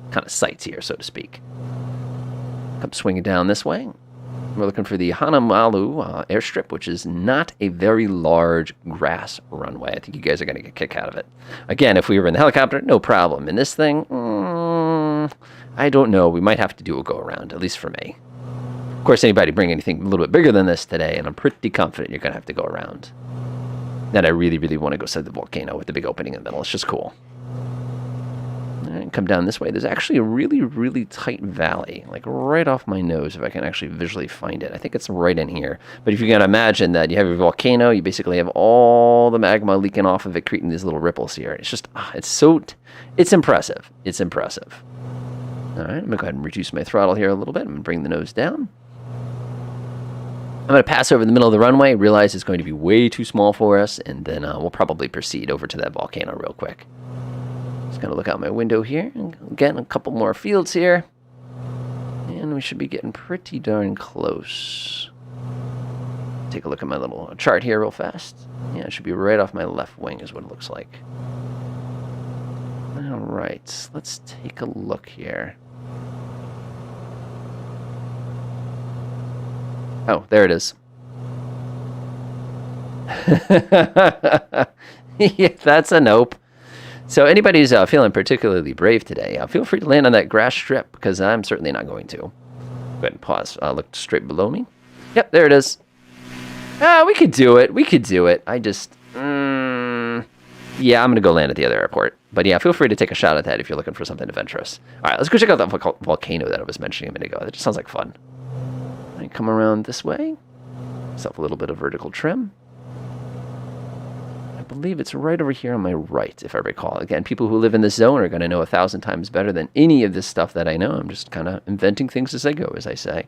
kind of sites here, so to speak. Come swinging down this way. We're looking for the Hanamalu airstrip, which is not a very large grass runway. I think you guys are going to get a kick out of it. Again, if we were in the helicopter, no problem. In this thing, I don't know. We might have to do a go-around, at least for me. Of course, anybody bring anything a little bit bigger than this today, and I'm pretty confident you're going to have to go around. And I really, really want to go see the volcano with the big opening in the middle. It's just cool. All right, come down this way. There's actually a really, really tight valley, like right off my nose, if I can actually visually find it. I think it's right in here. But if you can imagine that you have your volcano, you basically have all the magma leaking off of it, creating these little ripples here. It's just, it's impressive. It's impressive. All right, I'm going to go ahead and reduce my throttle here a little bit. I'm going to bring the nose down. I'm going to pass over the middle of the runway, realize it's going to be way too small for us, and then we'll probably proceed over to that volcano real quick. Just going to look out my window here. Again, a couple more fields here. And we should be getting pretty darn close. Take a look at my little chart here real fast. Yeah, it should be right off my left wing is what it looks like. All right, let's take a look here. Oh, there it is. Yeah, that's a nope. So anybody who's feeling particularly brave today, feel free to land on that grass strip, because I'm certainly not going to. Go ahead and pause. Look straight below me. Yep, there it is. We could do it. We could do it. I just... yeah, I'm going to go land at the other airport. But yeah, feel free to take a shot at that if you're looking for something adventurous. All right, let's go check out that volcano that I was mentioning a minute ago. That just sounds like fun. I come around this way. Myself a little bit of vertical trim. I believe it's right over here on my right, if I recall. Again, people who live in this zone are going to know 1,000 times better than any of this stuff that I know. I'm just kind of inventing things as I go, as I say.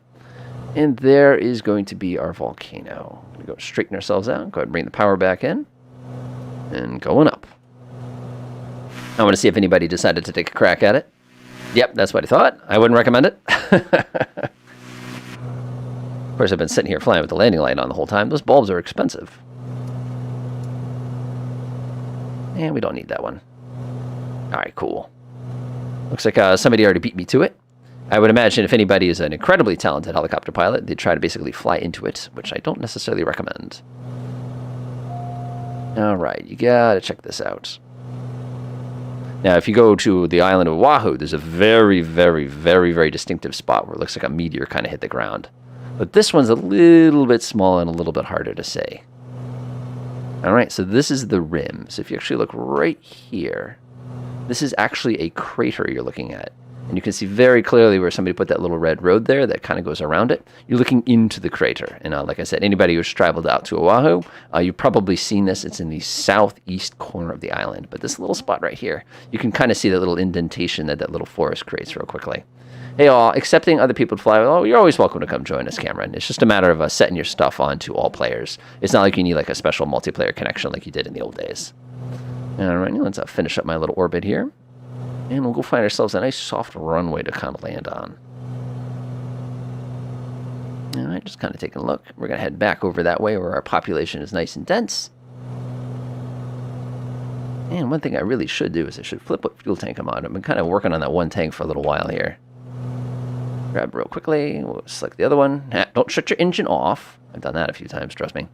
And there is going to be our volcano. We're going to go straighten ourselves out. Go ahead and bring the power back in. And going up. I want to see if anybody decided to take a crack at it. Yep, that's what I thought. I wouldn't recommend it. Of course, I've been sitting here flying with the landing light on the whole time. Those bulbs are expensive. And we don't need that one. All right, cool. Looks like somebody already beat me to it. I would imagine if anybody is an incredibly talented helicopter pilot, they'd try to basically fly into it, which I don't necessarily recommend. All right, you gotta check this out. Now, if you go to the island of Oahu, there's a very, very, very, very distinctive spot where it looks like a meteor kind of hit the ground. But this one's a little bit small and a little bit harder to see. All right, so this is the rim. So if you actually look right here, this is actually a crater you're looking at. And you can see very clearly where somebody put that little red road there that kind of goes around it. You're looking into the crater. And like I said, anybody who's traveled out to Oahu, you've probably seen this. It's in the southeast corner of the island. But this little spot right here, you can kind of see that little indentation that that little forest creates real quickly. Hey, all, accepting other people to fly, oh, you're always welcome to come join us, Cameron. It's just a matter of setting your stuff on to all players. It's not like you need like a special multiplayer connection like you did in the old days. All right, let's finish up my little orbit here. And we'll go find ourselves a nice soft runway to kind of land on. All right, just kind of taking a look. We're going to head back over that way where our population is nice and dense. And one thing I really should do is I should flip what fuel tank I'm on. I've been kind of working on that one tank for a little while here. Grab real quickly. We'll select the other one. Don't shut your engine off. I've done that a few times, trust me.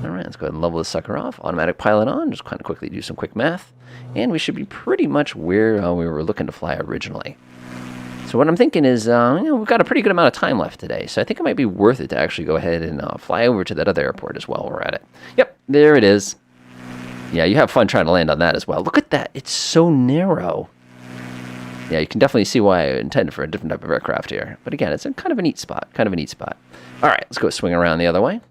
All right, let's go ahead and level this sucker off. Automatic pilot on. Just kind of quickly do some quick math. And we should be pretty much where we were looking to fly originally. So what I'm thinking is, we've got a pretty good amount of time left today. So I think it might be worth it to actually go ahead and fly over to that other airport as well while we're at it. Yep, there it is. Yeah, you have fun trying to land on that as well. Look at that. It's so narrow. Yeah, you can definitely see why I intended for a different type of aircraft here. But again, it's a kind of a neat spot. All right, let's go swing around the other way.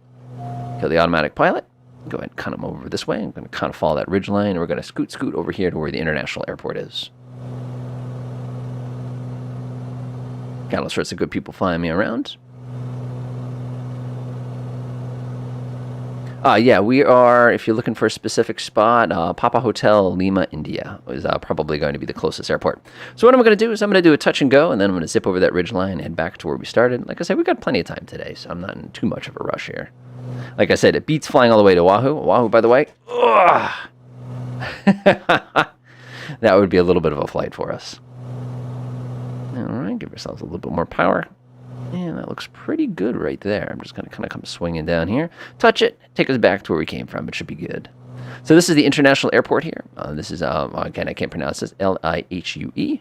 Kill the automatic pilot. Go ahead and cut them over this way. I'm going to kind of follow that ridge line, and we're going to scoot over here to where the international airport is. Got all sorts of good people flying me around. Yeah, we are, if you're looking for a specific spot, Papa Hotel, Lima, India is probably going to be the closest airport. So what I'm going to do is I'm going to do a touch and go, and then I'm going to zip over that ridge line and head back to where we started. Like I said, we've got plenty of time today, so I'm not in too much of a rush here. Like I said, it beats flying all the way to Oahu. Oahu, by the way, that would be a little bit of a flight for us. All right, give ourselves a little bit more power. And that looks pretty good right there. I'm just going to kind of come swinging down here. Touch it. Take us back to where we came from. It should be good. So this is the international airport here. This is, again, I can't pronounce this. Lihue.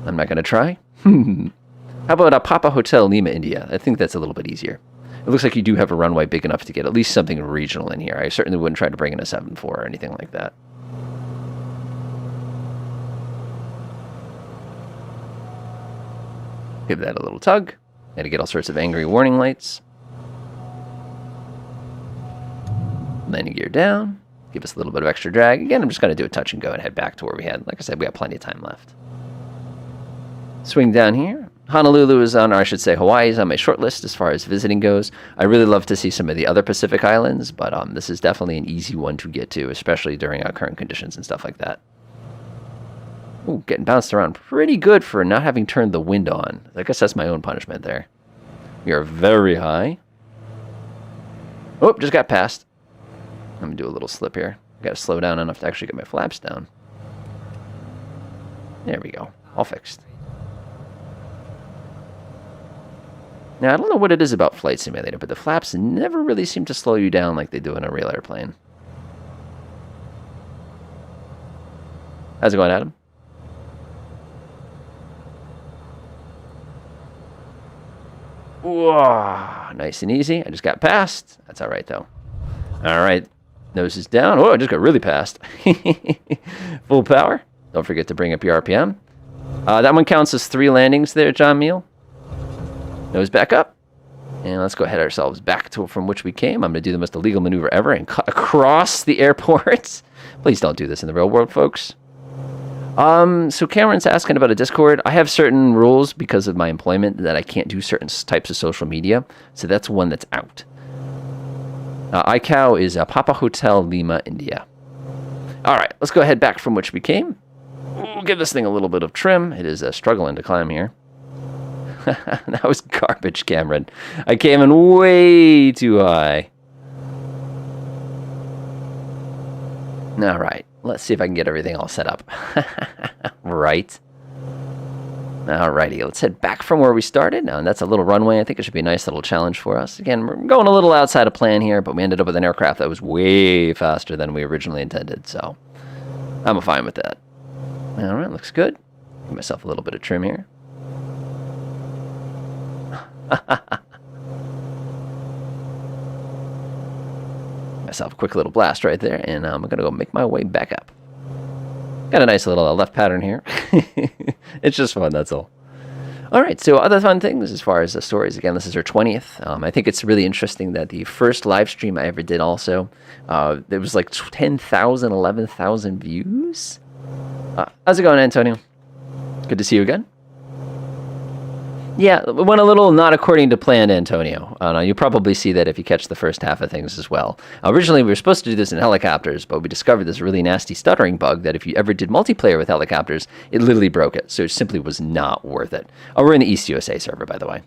I'm not going to try. How about Papa Hotel, Lima, India? I think that's a little bit easier. It looks like you do have a runway big enough to get at least something regional in here. I certainly wouldn't try to bring in a 7.4 or anything like that. Give that a little tug. Got to get all sorts of angry warning lights. Landing gear down. Give us a little bit of extra drag. Again, I'm just going to do a touch and go and head back to where we had. Like I said, we have plenty of time left. Swing down here. Honolulu is on, or I should say Hawaii is on my short list as far as visiting goes. I really love to see some of the other Pacific islands, but this is definitely an easy one to get to, especially during our current conditions and stuff like that. Ooh, getting bounced around pretty good for not having turned the wind on. I guess that's my own punishment there. We are very high. Oh, just got passed. I'm going to do a little slip here. Got to slow down enough to actually get my flaps down. There we go. All fixed. Now, I don't know what it is about Flight Simulator, but the flaps never really seem to slow you down like they do in a real airplane. How's it going, Adam? Whoa, nice and easy. I just got passed. That's all right, though. All right, nose is down. Oh, I just got really passed. Full power. Don't forget to bring up your RPM. That one counts as 3 landings there, John Meal. Nose back up. And let's go head ourselves back to from which we came. I'm going to do the most illegal maneuver ever and cut across the airport. Please don't do this in the real world, folks. So Cameron's asking about a Discord. I have certain rules because of my employment that I can't do certain types of social media. So that's one that's out. ICAO is Papa Hotel Lima, India. All right, let's go ahead back from which we came. We'll give this thing a little bit of trim. It is struggling to climb here. That was garbage, Cameron. I came in way too high. All right, let's see if I can get everything all set up. Right. Alrighty, let's head back from where we started. Now, and that's a little runway. I think it should be a nice little challenge for us. Again, we're going a little outside of plan here, but we ended up with an aircraft that was way faster than we originally intended, so I'm fine with that. All right, looks good. Give myself a little bit of trim here. Myself a quick little blast right there, and I'm going to go make my way back up. Got a nice little left pattern here. It's just fun, that's all. All right, so other fun things as far as the stories. Again, this is our 20th. I think it's really interesting that the first live stream I ever did also, there was like 10,000, 11,000 views. How's it going, Antonio? Good to see you again. Yeah, it went a little not according to plan, Antonio. You'll probably see that if you catch the first half of things as well. Originally, we were supposed to do this in helicopters, but we discovered this really nasty stuttering bug that if you ever did multiplayer with helicopters, it literally broke it. So it simply was not worth it. Oh, we're in the East USA server, by the way.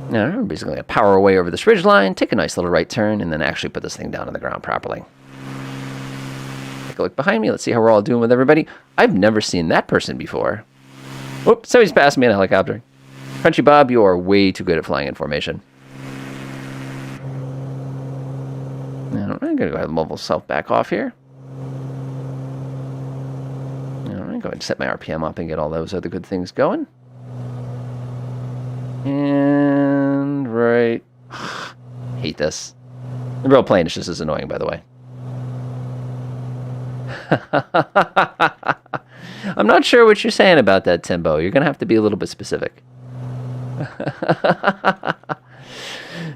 Now, we're basically going to power away over this ridgeline, take a nice little right turn, and then actually put this thing down on the ground properly. Take a look behind me. Let's see how we're all doing with everybody. I've never seen that person before. Whoops, somebody's passed me in a helicopter. Crunchy Bob, you are way too good at flying in formation. Now, I'm going to go ahead and move myself back off here. All right, go ahead and set my RPM up and get all those other good things going. And right. Hate this. The real plane is just as annoying, by the way. I'm not sure what you're saying about that, Timbo. You're going to have to be a little bit specific.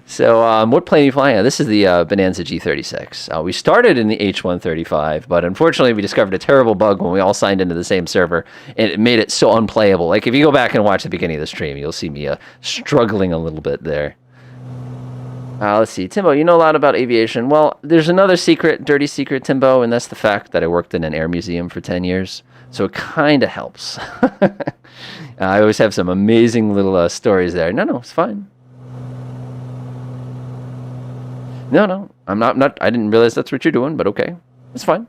So, what plane are you flying on? This is the Bonanza G36. We started in the H135, but unfortunately we discovered a terrible bug when we all signed into the same server, and it made it so unplayable. Like, if you go back and watch the beginning of the stream, you'll see me struggling a little bit there. Let's see. Timbo, you know a lot about aviation. Well, there's another secret, dirty secret, Timbo, and that's the fact that I worked in an air museum for 10 years. So it kind of helps. I always have some amazing little stories there. No, it's fine. No, I'm not. I didn't realize that's what you're doing, but okay. It's fine.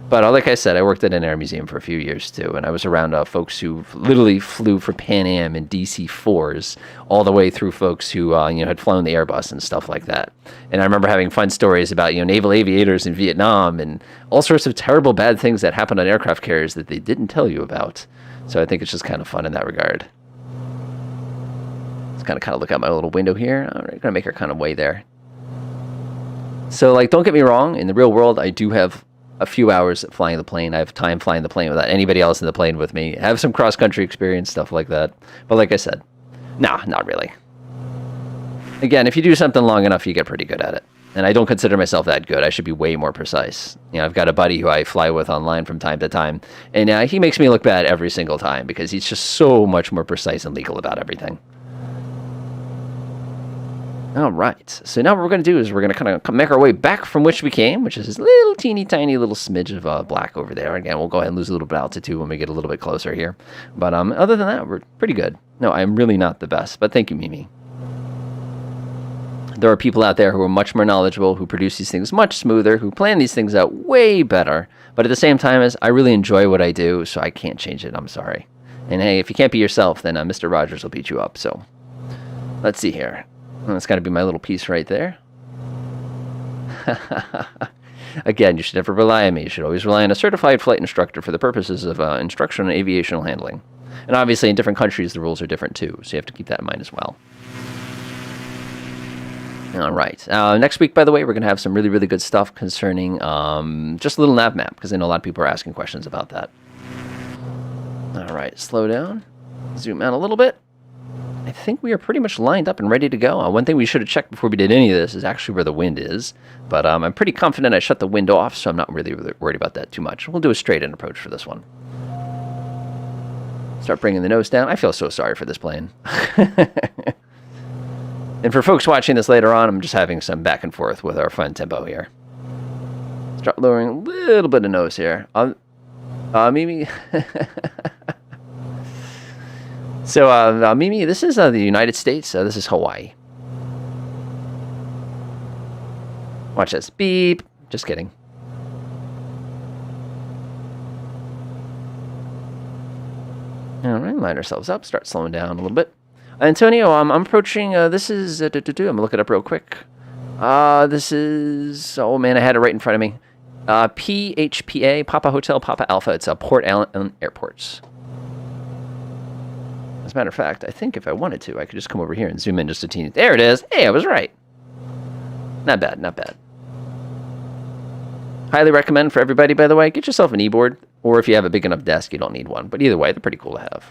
But like I said, I worked at an air museum for a few years too, and I was around folks who literally flew for Pan Am and DC-4s, all the way through folks who had flown the Airbus and stuff like that. And I remember having fun stories about naval aviators in Vietnam and all sorts of terrible bad things that happened on aircraft carriers that they didn't tell you about. So I think it's just kind of fun in that regard. Let's kind of look out my little window here. All right, gonna make our kind of way there. So don't get me wrong, in the real world, I do have a few hours flying the plane. I have time flying the plane without anybody else in the plane with me. I have some cross-country experience, stuff like that. But like I said, nah, not really. Again, if you do something long enough, you get pretty good at it. And I don't consider myself that good. I should be way more precise. I've got a buddy who I fly with online from time to time, and he makes me look bad every single time because he's just so much more precise and legal about everything. All right. So now what we're going to do is we're going to kind of make our way back from which we came, which is this little teeny tiny little smidge of black over there. Again, we'll go ahead and lose a little bit of altitude when we get a little bit closer here. But other than that, we're pretty good. No, I'm really not the best, but thank you, Mimi. There are people out there who are much more knowledgeable, who produce these things much smoother, who plan these things out way better. But at the same time, I really enjoy what I do, so I can't change it. I'm sorry. And hey, if you can't be yourself, then Mr. Rogers will beat you up. So let's see here. Well, that's got to be my little piece right there. Again, you should never rely on me. You should always rely on a certified flight instructor for the purposes of instruction and aviational handling. And obviously, in different countries, the rules are different too, so you have to keep that in mind as well. All right. Next week, by the way, we're going to have some really, really good stuff concerning just a little nav map, because I know a lot of people are asking questions about that. All right. Slow down. Zoom out a little bit. I think we are pretty much lined up and ready to go. One thing we should have checked before we did any of this is actually where the wind is. But I'm pretty confident I shut the wind off, so I'm not really worried about that too much. We'll do a straight-in approach for this one. Start bringing the nose down. I feel so sorry for this plane. And for folks watching this later on, I'm just having some back and forth with our friend Timbo here. Start lowering a little bit of nose here. Mimi. So, Mimi, this is the United States. This is Hawaii. Watch this. Beep. Just kidding. All right, line ourselves up. Start slowing down a little bit. Antonio, I'm approaching. This is. I'm gonna look it up real quick. This is. Oh man, I had it right in front of me. PHPA, Papa Hotel, Papa Alpha. It's Port Allen Airports. As a matter of fact, I think if I wanted to, I could just come over here and zoom in just a teeny. There it is. Hey, I was right. Not bad, not bad. Highly recommend for everybody, by the way, get yourself an e-board. Or if you have a big enough desk, you don't need one. But either way, they're pretty cool to have.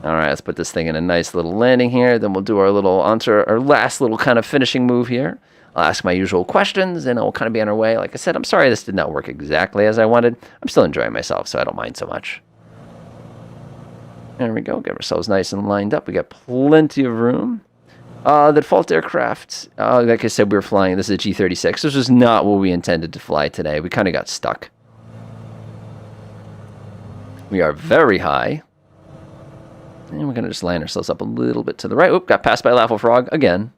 All right, let's put this thing in a nice little landing here. Then we'll do our little our last little kind of finishing move here. I'll ask my usual questions, and I'll kind of be on our way. Like I said, I'm sorry this did not work exactly as I wanted. I'm still enjoying myself, so I don't mind so much. There we go. Get ourselves nice and lined up. We got plenty of room. The default aircraft, like I said, we were flying. This is a G36. This was not what we intended to fly today. We kind of got stuck. We are very high. And we're going to just line ourselves up a little bit to the right. Oop, got passed by a Laughable Frog again.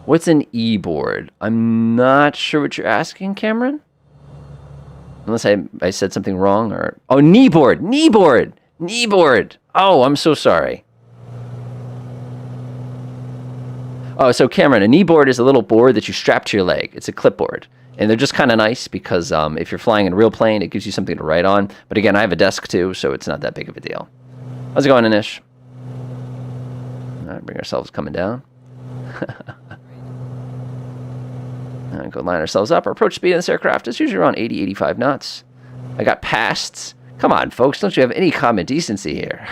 What's an e-board? I'm not sure what you're asking, Cameron. Unless I said something wrong or... Oh, kneeboard! Kneeboard! Kneeboard! Oh, I'm so sorry. Oh, so Cameron, a kneeboard is a little board that you strap to your leg. It's a clipboard. And they're just kind of nice because if you're flying in a real plane, it gives you something to write on. But again, I have a desk too, so it's not that big of a deal. How's it going, Anish? All right, bring ourselves coming down. All right, go line ourselves up. Our approach speed in this aircraft is usually around 80, 85 knots. I got passed. Come on, folks. Don't you have any common decency here?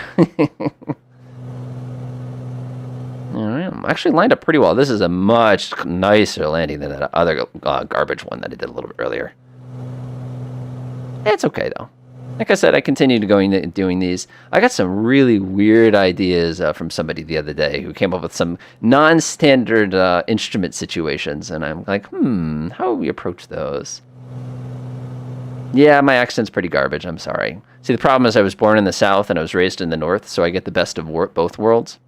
All right, I'm actually lined up pretty well. This is a much nicer landing than that other garbage one that I did a little bit earlier. It's okay, though. Like I said, I continue to doing these. I got some really weird ideas from somebody the other day who came up with some non-standard instrument situations, and I'm like, how would we approach those? Yeah, my accent's pretty garbage. I'm sorry. See, the problem is I was born in the South and I was raised in the North, so I get the best of both worlds.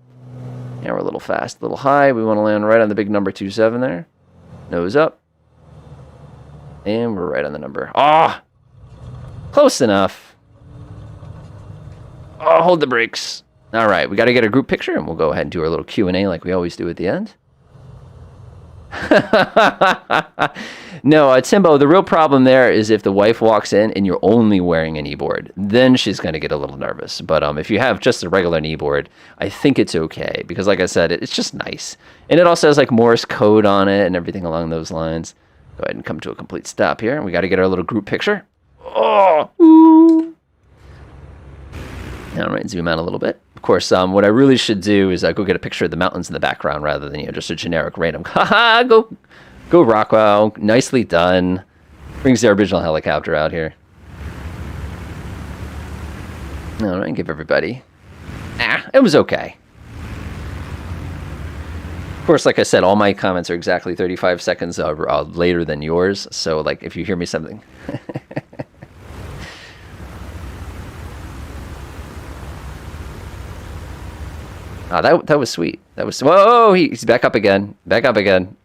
Yeah, we're a little fast, a little high. We want to land right on the big number 27 there. Nose up. And we're right on the number. Ah! Close enough. Oh, hold the brakes. All right, we got to get a group picture, and we'll go ahead and do our little Q&A like we always do at the end. No, Timbo, the real problem there is if the wife walks in and you're only wearing an e-board, then she's going to get a little nervous. But if you have just a regular e-board, I think it's okay because, like I said, it's just nice. And it also has like Morse code on it and everything along those lines. Go ahead and come to a complete stop here. We got to get our little group picture. Oh, ooh. All right, zoom out a little bit. Of course, what I really should do is go get a picture of the mountains in the background rather than just a generic random. Haha, go Rockwell. Nicely done. Brings the original helicopter out here. No, I give everybody. It was okay. Of course, like I said, all my comments are exactly 35 seconds later than yours. So, like, if you hear me something. That was sweet. That was... Whoa, he's back up again. Back up again.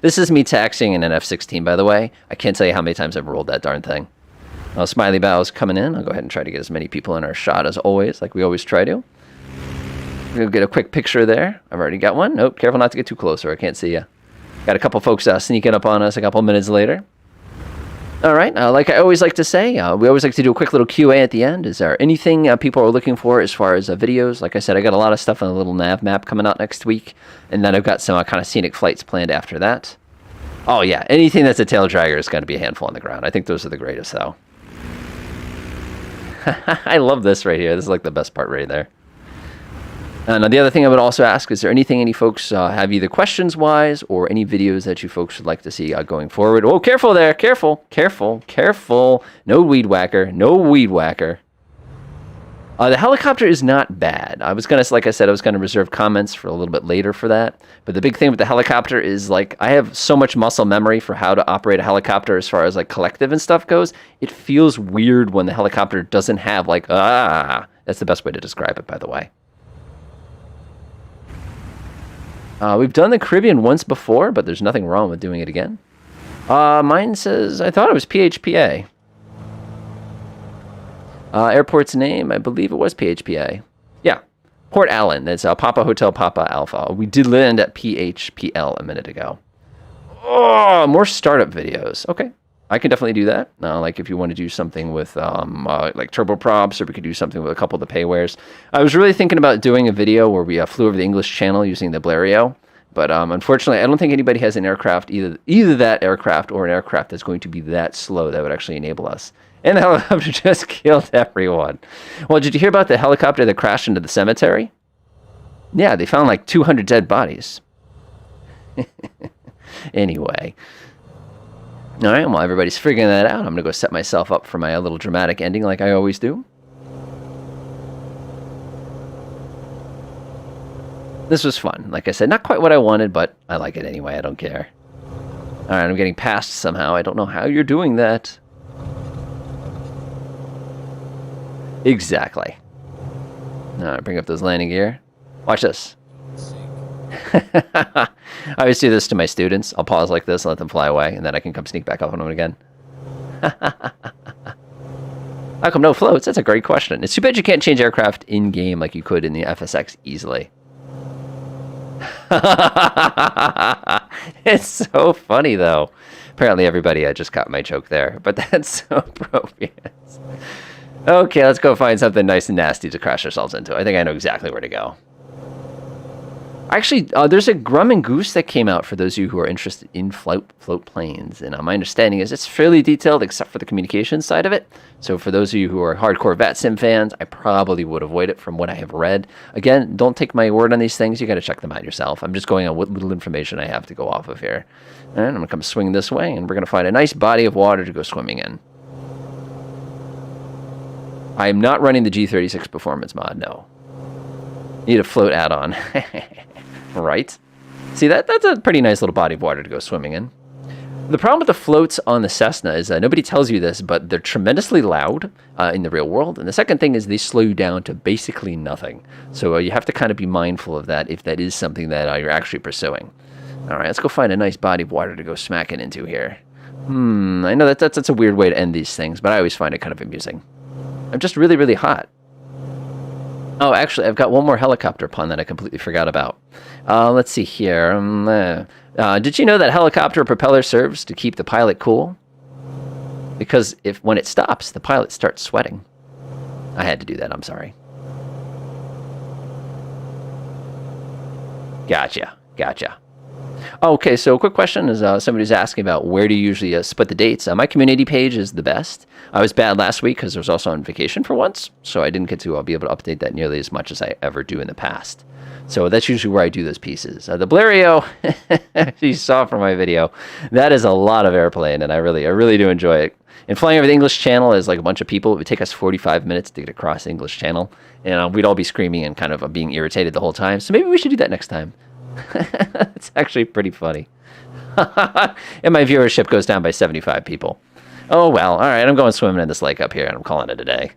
This is me taxiing in an F-16, by the way. I can't tell you how many times I've rolled that darn thing. Smiley Bow's coming in. I'll go ahead and try to get as many people in our shot as always, like we always try to. We'll get a quick picture there. I've already got one. Nope, careful not to get too close or I can't see you. Got a couple folks sneaking up on us a couple minutes later. All right, like I always like to say, we always like to do a quick little Q&A at the end. Is there anything people are looking for as far as videos? Like I said, I got a lot of stuff on a little nav map coming out next week, and then I've got some kind of scenic flights planned after that. Oh yeah, anything that's a tail dragger is going to be a handful on the ground. I think those are the greatest, though. I love this right here. This is like the best part right there. Now, the other thing I would also ask, is there anything any folks have either questions-wise or any videos that you folks would like to see going forward? Oh, careful there. Careful. Careful. Careful. No weed whacker. No weed whacker. The helicopter is not bad. I was going to, like I said, I was going to reserve comments for a little bit later for that. But the big thing with the helicopter is, like, I have so much muscle memory for how to operate a helicopter as far as, like, collective and stuff goes. It feels weird when the helicopter doesn't have, like, That's the best way to describe it, by the way. We've done the Caribbean once before, but there's nothing wrong with doing it again. Mine says, I thought it was PHPA. Airport's name, I believe it was PHPA. Yeah, Port Allen. That's Papa Hotel Papa Alpha. We did land at PHPL a minute ago. Oh, more startup videos. Okay, I can definitely do that. Like if you want to do something with like turboprops, or we could do something with a couple of the paywares. I was really thinking about doing a video where we flew over the English Channel using the Blériot, but unfortunately, I don't think anybody has an aircraft, either that aircraft or an aircraft that's going to be that slow that would actually enable us. And the helicopter just killed everyone. Well, did you hear about the helicopter that crashed into the cemetery? Yeah, they found like 200 dead bodies. Anyway. All right, while everybody's figuring that out, I'm going to go set myself up for my little dramatic ending like I always do. This was fun. Like I said, not quite what I wanted, but I like it anyway. I don't care. All right, I'm getting past somehow. I don't know how you're doing that. Exactly. All right, bring up those landing gear. Watch this. I always do this to my students. I'll pause like this and let them fly away, and then I can come sneak back up on them again. How come no floats? That's a great question. It's too bad you can't change aircraft in-game like you could in the FSX easily. It's so funny, though. Apparently everybody just caught my joke there, but that's so appropriate. Okay, let's go find something nice and nasty to crash ourselves into. I think I know exactly where to go. Actually, there's a Grumman Goose that came out for those of you who are interested in float planes. And my understanding is it's fairly detailed except for the communications side of it. So for those of you who are hardcore VATSIM fans, I probably would avoid it from what I have read. Again, don't take my word on these things. You got to check them out yourself. I'm just going on what little information I have to go off of here. And I'm going to come swing this way, and we're going to find a nice body of water to go swimming in. I am not running the G36 performance mod, no. Need a float add-on. Right? See, that's a pretty nice little body of water to go swimming in. The problem with the floats on the Cessna is nobody tells you this, but they're tremendously loud in the real world. And the second thing is they slow you down to basically nothing. So you have to kind of be mindful of that if that is something that you're actually pursuing. All right, let's go find a nice body of water to go smacking into here. I know that's a weird way to end these things, but I always find it kind of amusing. I'm just really, really hot. Oh, actually, I've got one more helicopter pun that I completely forgot about. Let's see here. Did you know that helicopter propeller serves to keep the pilot cool? Because when it stops, the pilot starts sweating. I had to do that, I'm sorry. Gotcha. Okay, so a quick question is somebody's asking about where do you usually split the dates. My community page is the best. I was bad last week because I was also on vacation for once, so I didn't get to be able to update that nearly as much as I ever do in the past. So that's usually where I do those pieces. The Blériot, you saw from my video, that is a lot of airplane, and I really do enjoy it. And flying over the English Channel as like a bunch of people, it would take us 45 minutes to get across the English Channel. And we'd all be screaming and kind of being irritated the whole time. So maybe we should do that next time. It's actually pretty funny. And my viewership goes down by 75 people. Oh, well. All right. I'm going swimming in this lake up here, and I'm calling it a day.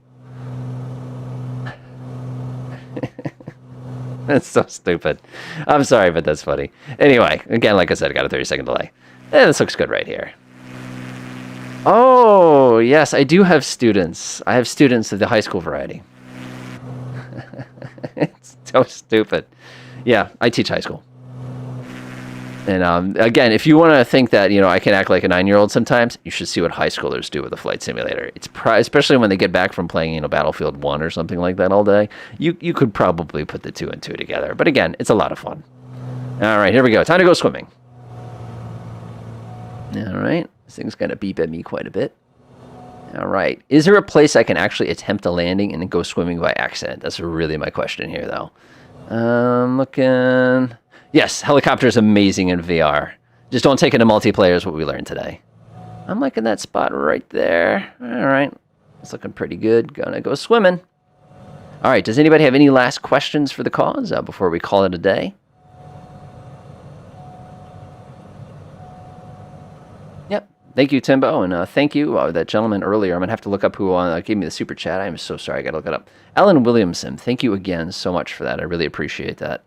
That's so stupid. I'm sorry, but that's funny. Anyway, again, like I said, I got a 30-second delay. This looks good right here. Oh, yes, I do have students. I have students of the high school variety. It's so stupid. Yeah, I teach high school. And again, if you want to think that, I can act like a 9-year-old sometimes, you should see what high schoolers do with a flight simulator. It's especially when they get back from playing, Battlefield 1 or something like that all day. You could probably put the 2 and 2 together. But again, it's a lot of fun. All right, here we go. Time to go swimming. All right. This thing's going to beep at me quite a bit. All right. Is there a place I can actually attempt a landing and then go swimming by accident? That's really my question here, though. I'm looking... Yes, helicopter is amazing in VR. Just don't take it to multiplayer is what we learned today. I'm liking that spot right there. All right. It's looking pretty good. Gonna go swimming. All right. Does anybody have any last questions for the cause before we call it a day? Yep. Thank you, Timbo. And thank you, that gentleman earlier. I'm going to have to look up who gave me the super chat. I'm so sorry. I got to look it up. Alan Williamson. Thank you again so much for that. I really appreciate that.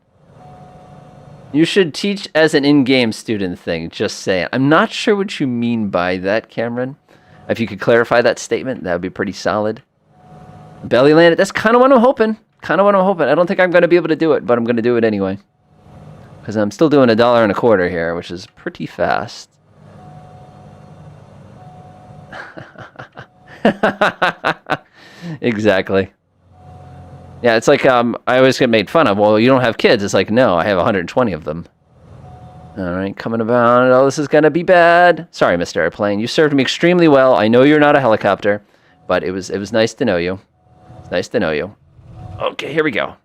You should teach as an in-game student thing, just saying. I'm not sure what you mean by that, Cameron. If you could clarify that statement, that would be pretty solid. Belly landed, that's kind of what I'm hoping. I don't think I'm going to be able to do it, but I'm going to do it anyway. Because I'm still doing $1.25 here, which is pretty fast. Exactly. Yeah, it's like I always get made fun of. Well, you don't have kids. It's like, no, I have 120 of them. All right, coming about. Oh, this is going to be bad. Sorry, Mr. Airplane. You served me extremely well. I know you're not a helicopter, but it was nice to know you. It's nice to know you. Okay, here we go.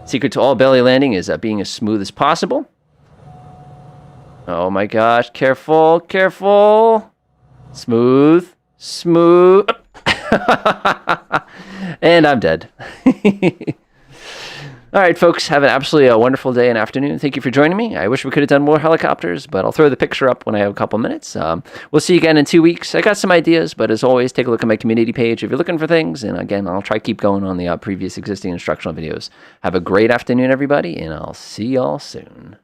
Secret to all belly landing is being as smooth as possible. Oh, my gosh. Careful, careful. Smooth, smooth. And I'm dead. All right, folks, have an absolutely wonderful day and afternoon. Thank you for joining me. I wish we could have done more helicopters, but I'll throw the picture up when I have a couple minutes. We'll see you again in 2 weeks. I got some ideas, but as always, take a look at my community page if you're looking for things. And again, I'll try to keep going on the previous existing instructional videos. Have a great afternoon, everybody, and I'll see y'all soon.